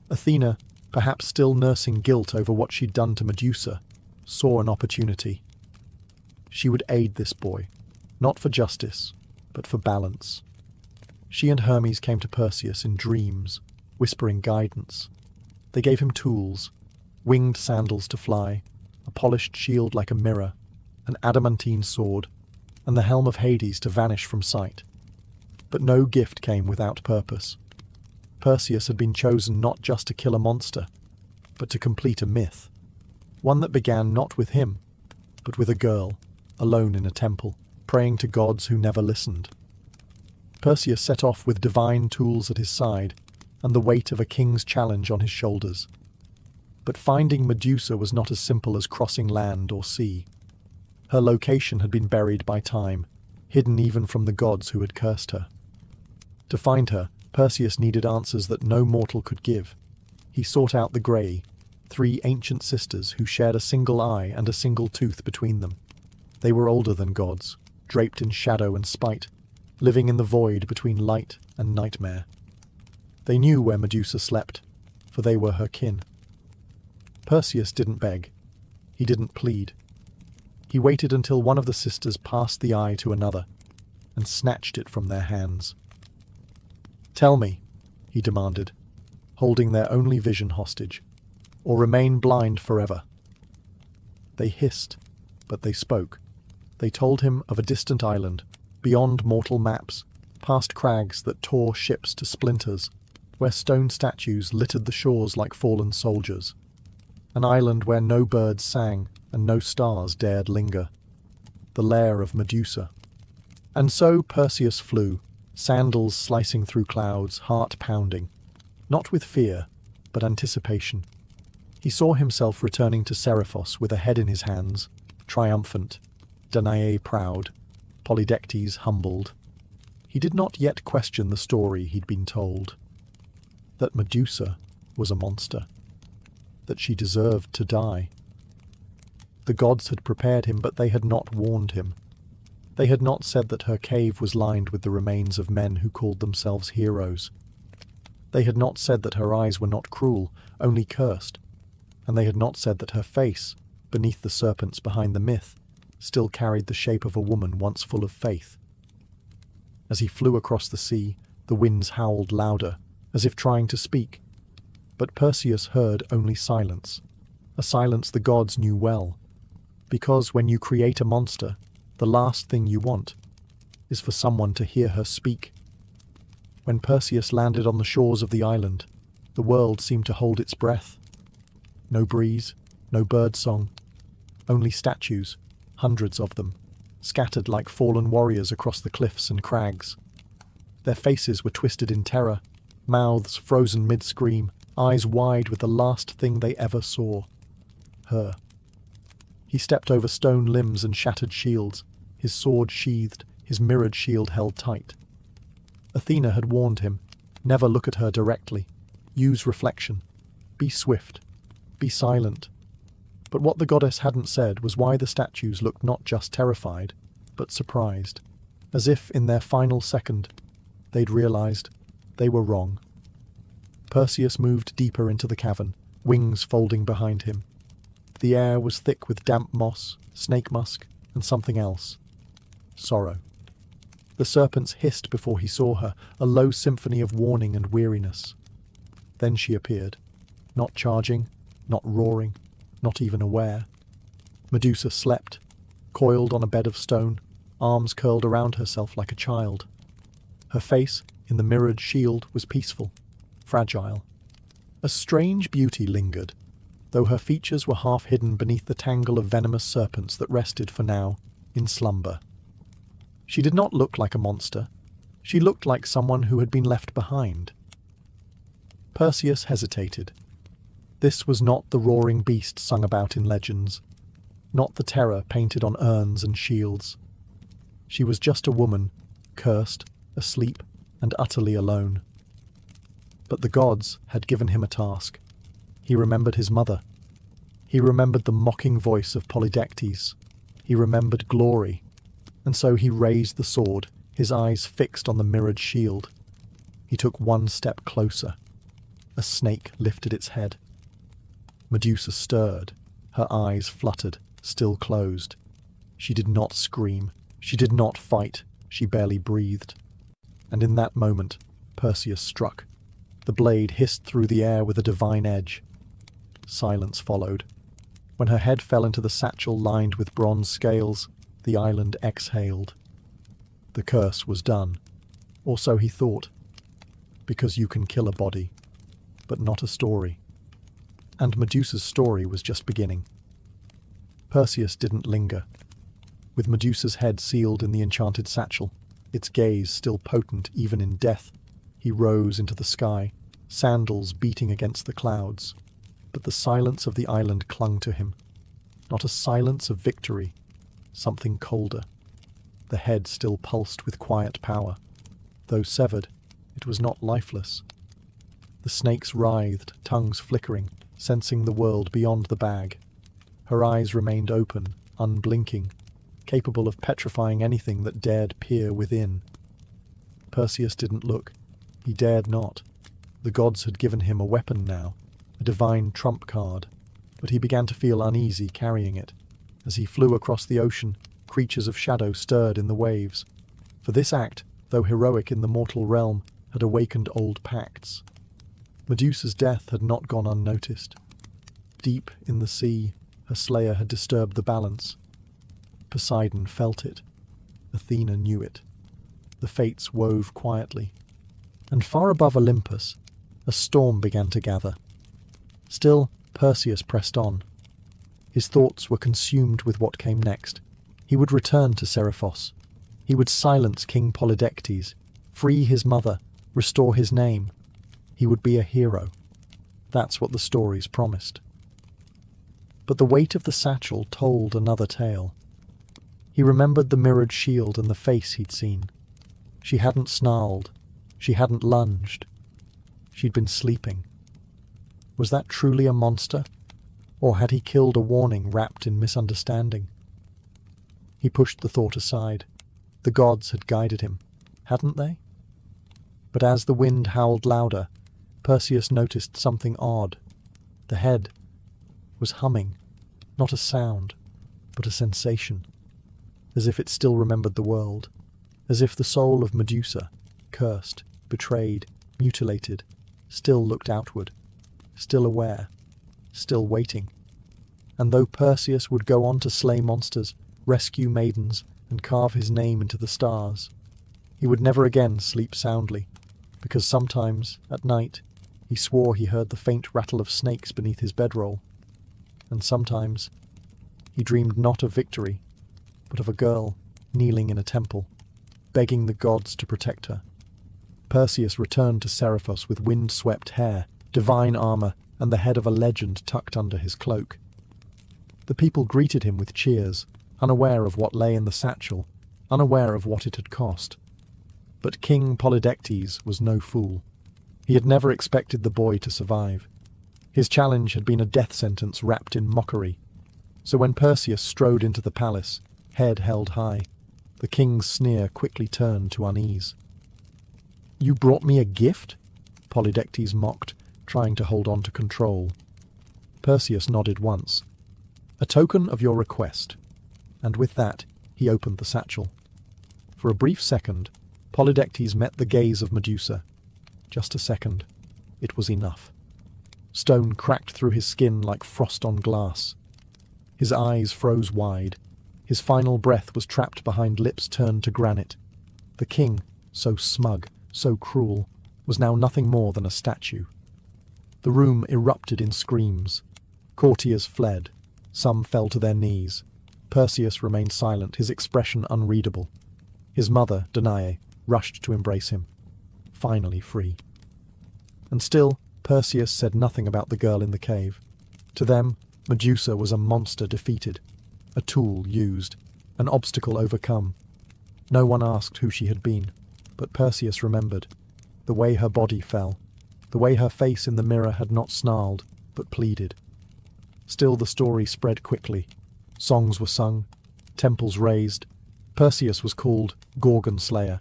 Athena, perhaps still nursing guilt over what she'd done to Medusa, saw an opportunity. She would aid this boy, not for justice, but for balance. She and Hermes came to Perseus in dreams, whispering guidance. They gave him tools, winged sandals to fly, a polished shield like a mirror, an adamantine sword, and the helm of Hades to vanish from sight. But no gift came without purpose. Perseus had been chosen not just to kill a monster, but to complete a myth. One that began not with him, but with a girl, alone in a temple, praying to gods who never listened. Perseus set off with divine tools at his side, and the weight of a king's challenge on his shoulders. But finding Medusa was not as simple as crossing land or sea. Her location had been buried by time, hidden even from the gods who had cursed her. To find her, Perseus needed answers that no mortal could give. He sought out the Grey, 3 ancient sisters who shared a single eye and a single tooth between them. They were older than gods, draped in shadow and spite, living in the void between light and nightmare. They knew where Medusa slept, for they were her kin. Perseus didn't beg. He didn't plead. He waited until one of the sisters passed the eye to another, and snatched it from their hands. "Tell me," he demanded, holding their only vision hostage, "or remain blind forever." They hissed, but they spoke. They told him of a distant island, beyond mortal maps, past crags that tore ships to splinters, where stone statues littered the shores like fallen soldiers. An island where no birds sang and no stars dared linger. The lair of Medusa. And so Perseus flew, sandals slicing through clouds, heart pounding. Not with fear, but anticipation. He saw himself returning to Seriphos with a head in his hands, triumphant, Danae proud, Polydectes humbled. He did not yet question the story he'd been told. That Medusa was a monster. That she deserved to die. The gods had prepared him, but they had not warned him. They had not said that her cave was lined with the remains of men who called themselves heroes. They had not said that her eyes were not cruel, only cursed. And they had not said that her face, beneath the serpents behind the myth, still carried the shape of a woman once full of faith. As he flew across the sea, the winds howled louder, as if trying to speak. But Perseus heard only silence, a silence the gods knew well. Because when you create a monster, the last thing you want is for someone to hear her speak. When Perseus landed on the shores of the island, the world seemed to hold its breath. No breeze, no bird song, only statues, hundreds of them, scattered like fallen warriors across the cliffs and crags. Their faces were twisted in terror, mouths frozen mid-scream, eyes wide with the last thing they ever saw. Her. He stepped over stone limbs and shattered shields, his sword sheathed, his mirrored shield held tight. Athena had warned him, never look at her directly, use reflection, be swift, be silent. But what the goddess hadn't said was why the statues looked not just terrified, but surprised, as if in their final second they'd realized they were wrong. Perseus moved deeper into the cavern, wings folding behind him. The air was thick with damp moss, snake musk, and something else. Sorrow. The serpents hissed before he saw her, a low symphony of warning and weariness. Then she appeared, not charging, not roaring, not even aware. Medusa slept, coiled on a bed of stone, arms curled around herself like a child. Her face, in the mirrored shield, was peaceful, fragile. A strange beauty lingered, though her features were half hidden beneath the tangle of venomous serpents that rested for now in slumber. She did not look like a monster. She looked like someone who had been left behind. Perseus hesitated. This was not the roaring beast sung about in legends, not the terror painted on urns and shields. She was just a woman, cursed, asleep, and utterly alone. But the gods had given him a task. He remembered his mother. He remembered the mocking voice of Polydectes. He remembered glory. And so he raised the sword, his eyes fixed on the mirrored shield. He took one step closer. A snake lifted its head. Medusa stirred. Her eyes fluttered, still closed. She did not scream. She did not fight. She barely breathed. And in that moment, Perseus struck. The blade hissed through the air with a divine edge. Silence followed. When her head fell into the satchel lined with bronze scales, the island exhaled. The curse was done. Or so he thought. Because you can kill a body, but not a story. And Medusa's story was just beginning. Perseus didn't linger. With Medusa's head sealed in the enchanted satchel, its gaze still potent even in death, he rose into the sky, sandals beating against the clouds. But the silence of the island clung to him. Not a silence of victory, something colder. The head still pulsed with quiet power. Though severed, it was not lifeless. The snakes writhed, tongues flickering, sensing the world beyond the bag. Her eyes remained open, unblinking, capable of petrifying anything that dared peer within. Perseus didn't look. He dared not. The gods had given him a weapon now, a divine trump card, but he began to feel uneasy carrying it. As he flew across the ocean, creatures of shadow stirred in the waves. For this act, though heroic in the mortal realm, had awakened old pacts. Medusa's death had not gone unnoticed. Deep in the sea, her slayer had disturbed the balance. Poseidon felt it. Athena knew it. The fates wove quietly. And far above Olympus, a storm began to gather. Still, Perseus pressed on. His thoughts were consumed with what came next. He would return to Seriphos. He would silence King Polydectes, free his mother, restore his name. He would be a hero. That's what the stories promised. But the weight of the satchel told another tale. He remembered the mirrored shield and the face he'd seen. She hadn't snarled. She hadn't lunged. She'd been sleeping. Was that truly a monster? Or had he killed a warning wrapped in misunderstanding? He pushed the thought aside. The gods had guided him, hadn't they? But as the wind howled louder, Perseus noticed something odd. The head was humming, not a sound, but a sensation, as if it still remembered the world, as if the soul of Medusa, cursed, betrayed, mutilated, still looked outward, still aware, still waiting. And though Perseus would go on to slay monsters, rescue maidens, and carve his name into the stars, he would never again sleep soundly, because sometimes, at night, he swore he heard the faint rattle of snakes beneath his bedroll, and sometimes he dreamed not of victory, but of a girl kneeling in a temple, begging the gods to protect her. Perseus returned to Seriphos with wind-swept hair, divine armor, and the head of a legend tucked under his cloak. The people greeted him with cheers, unaware of what lay in the satchel, unaware of what it had cost. But King Polydectes was no fool. He had never expected the boy to survive. His challenge had been a death sentence wrapped in mockery. So when Perseus strode into the palace, head held high, the king's sneer quickly turned to unease. "You brought me a gift?" Polydectes mocked, trying to hold on to control. Perseus nodded once. "A token of your request." And with that, he opened the satchel. For a brief second, Polydectes met the gaze of Medusa. Just a second. It was enough. Stone cracked through his skin like frost on glass. His eyes froze wide. His final breath was trapped behind lips turned to granite. The king, so smug, so cruel, was now nothing more than a statue. The room erupted in screams. Courtiers fled. Some fell to their knees. Perseus remained silent, his expression unreadable. His mother, Danae, rushed to embrace him. Finally free. And still, Perseus said nothing about the girl in the cave. To them, Medusa was a monster defeated, a tool used, an obstacle overcome. No one asked who she had been, but Perseus remembered. The way her body fell, the way her face in the mirror had not snarled, but pleaded. Still the story spread quickly. Songs were sung, temples raised. Perseus was called Gorgon Slayer,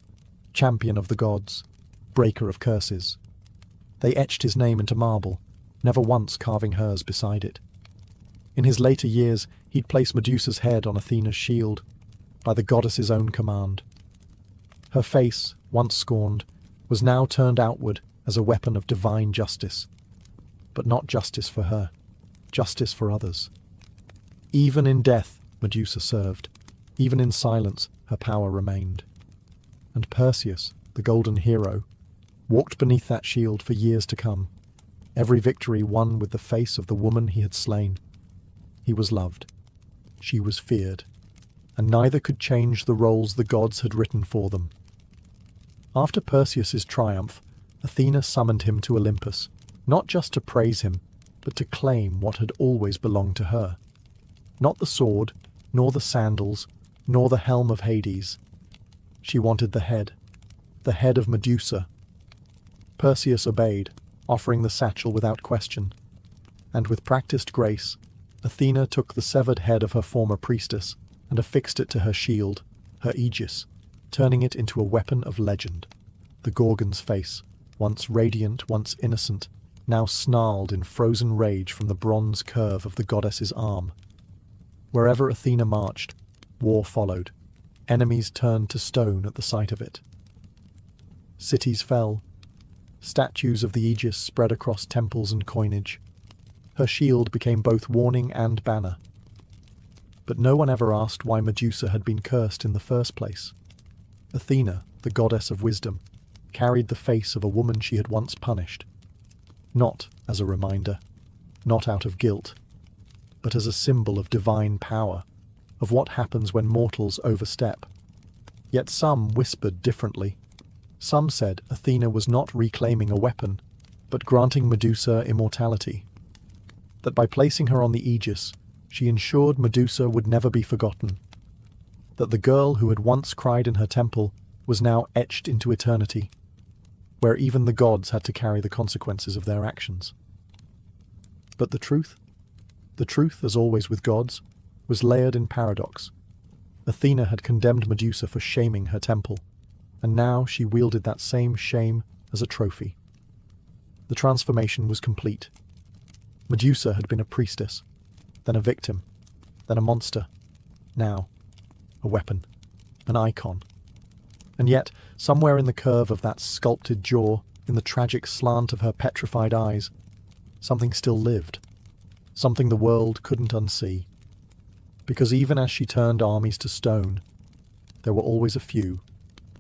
champion of the gods, breaker of curses. They etched his name into marble, never once carving hers beside it. In his later years, he'd place Medusa's head on Athena's shield, by the goddess's own command. Her face, once scorned, was now turned outward as a weapon of divine justice. But not justice for her, justice for others. Even in death, Medusa served. Even in silence, her power remained. And Perseus, the golden hero, walked beneath that shield for years to come, every victory won with the face of the woman he had slain. He was loved. She was feared. And neither could change the roles the gods had written for them. After Perseus's triumph, Athena summoned him to Olympus, not just to praise him, but to claim what had always belonged to her. Not the sword, nor the sandals, nor the helm of Hades. She wanted the head of Medusa. Perseus obeyed, offering the satchel without question. And with practiced grace, Athena took the severed head of her former priestess and affixed it to her shield, her aegis, turning it into a weapon of legend. The Gorgon's face, once radiant, once innocent, now snarled in frozen rage from the bronze curve of the goddess's arm. Wherever Athena marched, war followed. Enemies turned to stone at the sight of it. Cities fell. Statues of the aegis spread across temples and coinage. Her shield became both warning and banner. But no one ever asked why Medusa had been cursed in the first place. Athena, the goddess of wisdom, carried the face of a woman she had once punished, not as a reminder, not out of guilt, but as a symbol of divine power, of what happens when mortals overstep. Yet some whispered differently. Some said Athena was not reclaiming a weapon, but granting Medusa immortality. That by placing her on the Aegis, she ensured Medusa would never be forgotten. That the girl who had once cried in her temple was now etched into eternity, where even the gods had to carry the consequences of their actions. But the truth, as always with gods, was layered in paradox. Athena had condemned Medusa for shaming her temple, and now she wielded that same shame as a trophy. The transformation was complete. Medusa had been a priestess, then a victim, then a monster, now a weapon, an icon. And yet, somewhere in the curve of that sculpted jaw, in the tragic slant of her petrified eyes, something still lived, something the world couldn't unsee. Because even as she turned armies to stone, there were always a few,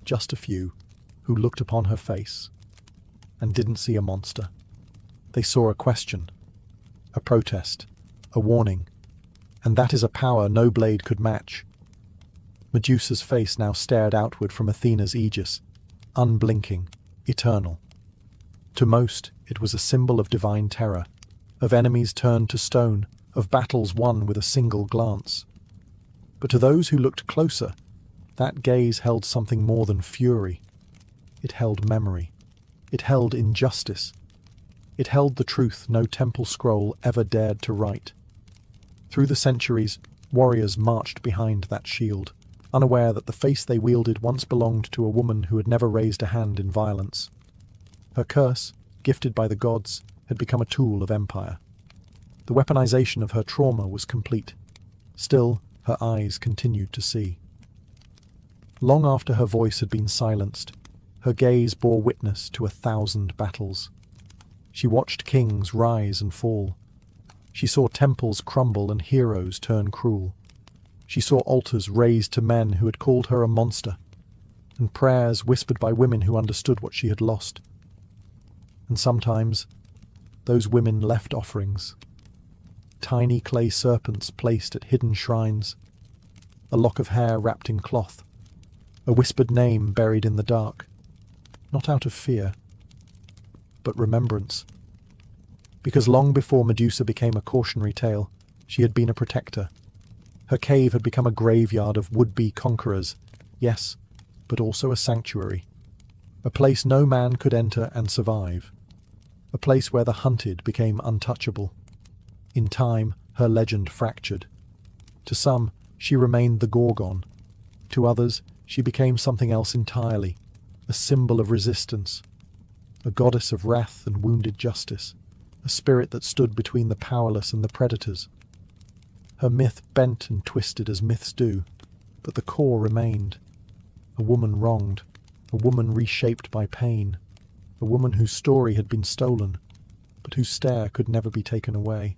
just a few, who looked upon her face and didn't see a monster. They saw a question, a protest, a warning, and that is a power no blade could match. Medusa's face now stared outward from Athena's aegis, unblinking, eternal. To most, it was a symbol of divine terror, of enemies turned to stone, of battles won with a single glance. But to those who looked closer, that gaze held something more than fury. It held memory. It held injustice. It held the truth no temple scroll ever dared to write. Through the centuries, warriors marched behind that shield, unaware that the face they wielded once belonged to a woman who had never raised a hand in violence. Her curse, gifted by the gods, had become a tool of empire. The weaponization of her trauma was complete. Still, her eyes continued to see. Long after her voice had been silenced, her gaze bore witness to 1,000 battles. She watched kings rise and fall. She saw temples crumble and heroes turn cruel. She saw altars raised to men who had called her a monster, and prayers whispered by women who understood what she had lost. And sometimes, those women left offerings. Tiny clay serpents placed at hidden shrines, a lock of hair wrapped in cloth, a whispered name buried in the dark, not out of fear, but remembrance. Because long before Medusa became a cautionary tale, she had been a protector. Her cave had become a graveyard of would-be conquerors, yes, but also a sanctuary, a place no man could enter and survive, a place where the hunted became untouchable. In time, her legend fractured. To some, she remained the Gorgon. To others, she became something else entirely, a symbol of resistance, a goddess of wrath and wounded justice, a spirit that stood between the powerless and the predators. Her myth bent and twisted as myths do, but the core remained. A woman wronged, a woman reshaped by pain, a woman whose story had been stolen, but whose stare could never be taken away.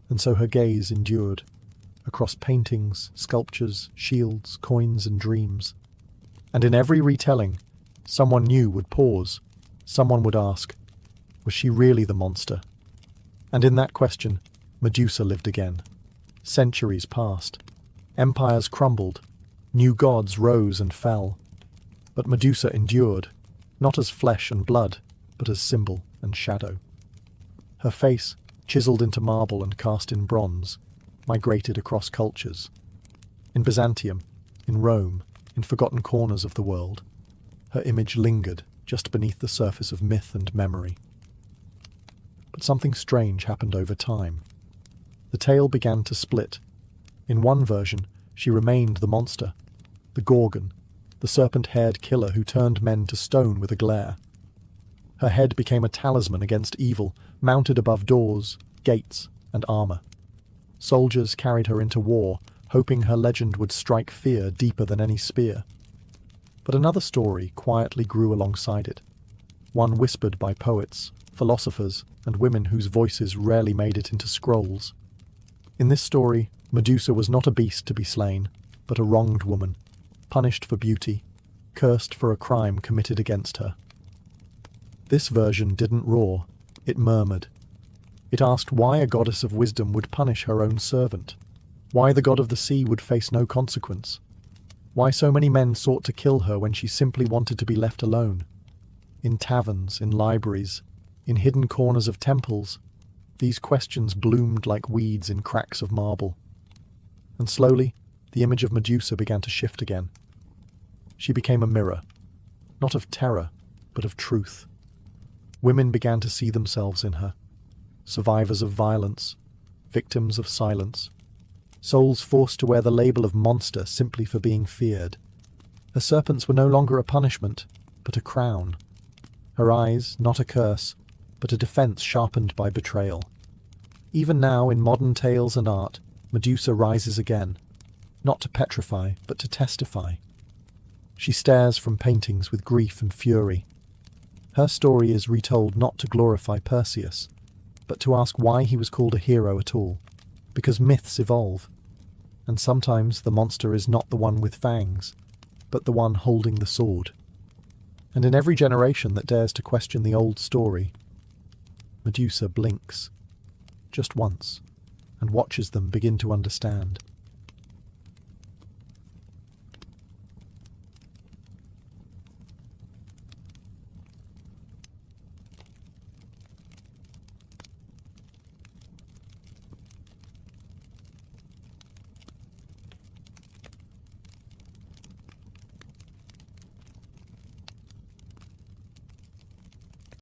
And so her gaze endured, across paintings, sculptures, shields, coins, and dreams. And in every retelling, someone new would pause, someone would ask, was she really the monster? And in that question, Medusa lived again. Centuries passed. Empires crumbled. New gods rose and fell. But Medusa endured, not as flesh and blood, but as symbol and shadow. Her face, chiseled into marble and cast in bronze, migrated across cultures. In Byzantium, in Rome, in forgotten corners of the world, her image lingered just beneath the surface of myth and memory. But something strange happened over time. The tale began to split. In one version, she remained the monster, the Gorgon, the serpent-haired killer who turned men to stone with a glare. Her head became a talisman against evil, mounted above doors, gates, and armor. Soldiers carried her into war, hoping her legend would strike fear deeper than any spear. But another story quietly grew alongside it, one whispered by poets, philosophers, and women whose voices rarely made it into scrolls. In this story, Medusa was not a beast to be slain, but a wronged woman, punished for beauty, cursed for a crime committed against her. This version didn't roar, it murmured. It asked why a goddess of wisdom would punish her own servant, why the god of the sea would face no consequence, why so many men sought to kill her when she simply wanted to be left alone. In taverns, in libraries, in hidden corners of temples, these questions bloomed like weeds in cracks of marble. And slowly, the image of Medusa began to shift again. She became a mirror, not of terror, but of truth. Women began to see themselves in her, survivors of violence, victims of silence, souls forced to wear the label of monster simply for being feared. Her serpents were no longer a punishment, but a crown. Her eyes, not a curse, but a defense sharpened by betrayal. Even now, in modern tales and art, Medusa rises again, not to petrify, but to testify. She stares from paintings with grief and fury. Her story is retold not to glorify Perseus, but to ask why he was called a hero at all, because myths evolve, and sometimes the monster is not the one with fangs, but the one holding the sword. And in every generation that dares to question the old story, Medusa blinks, just once, and watches them begin to understand.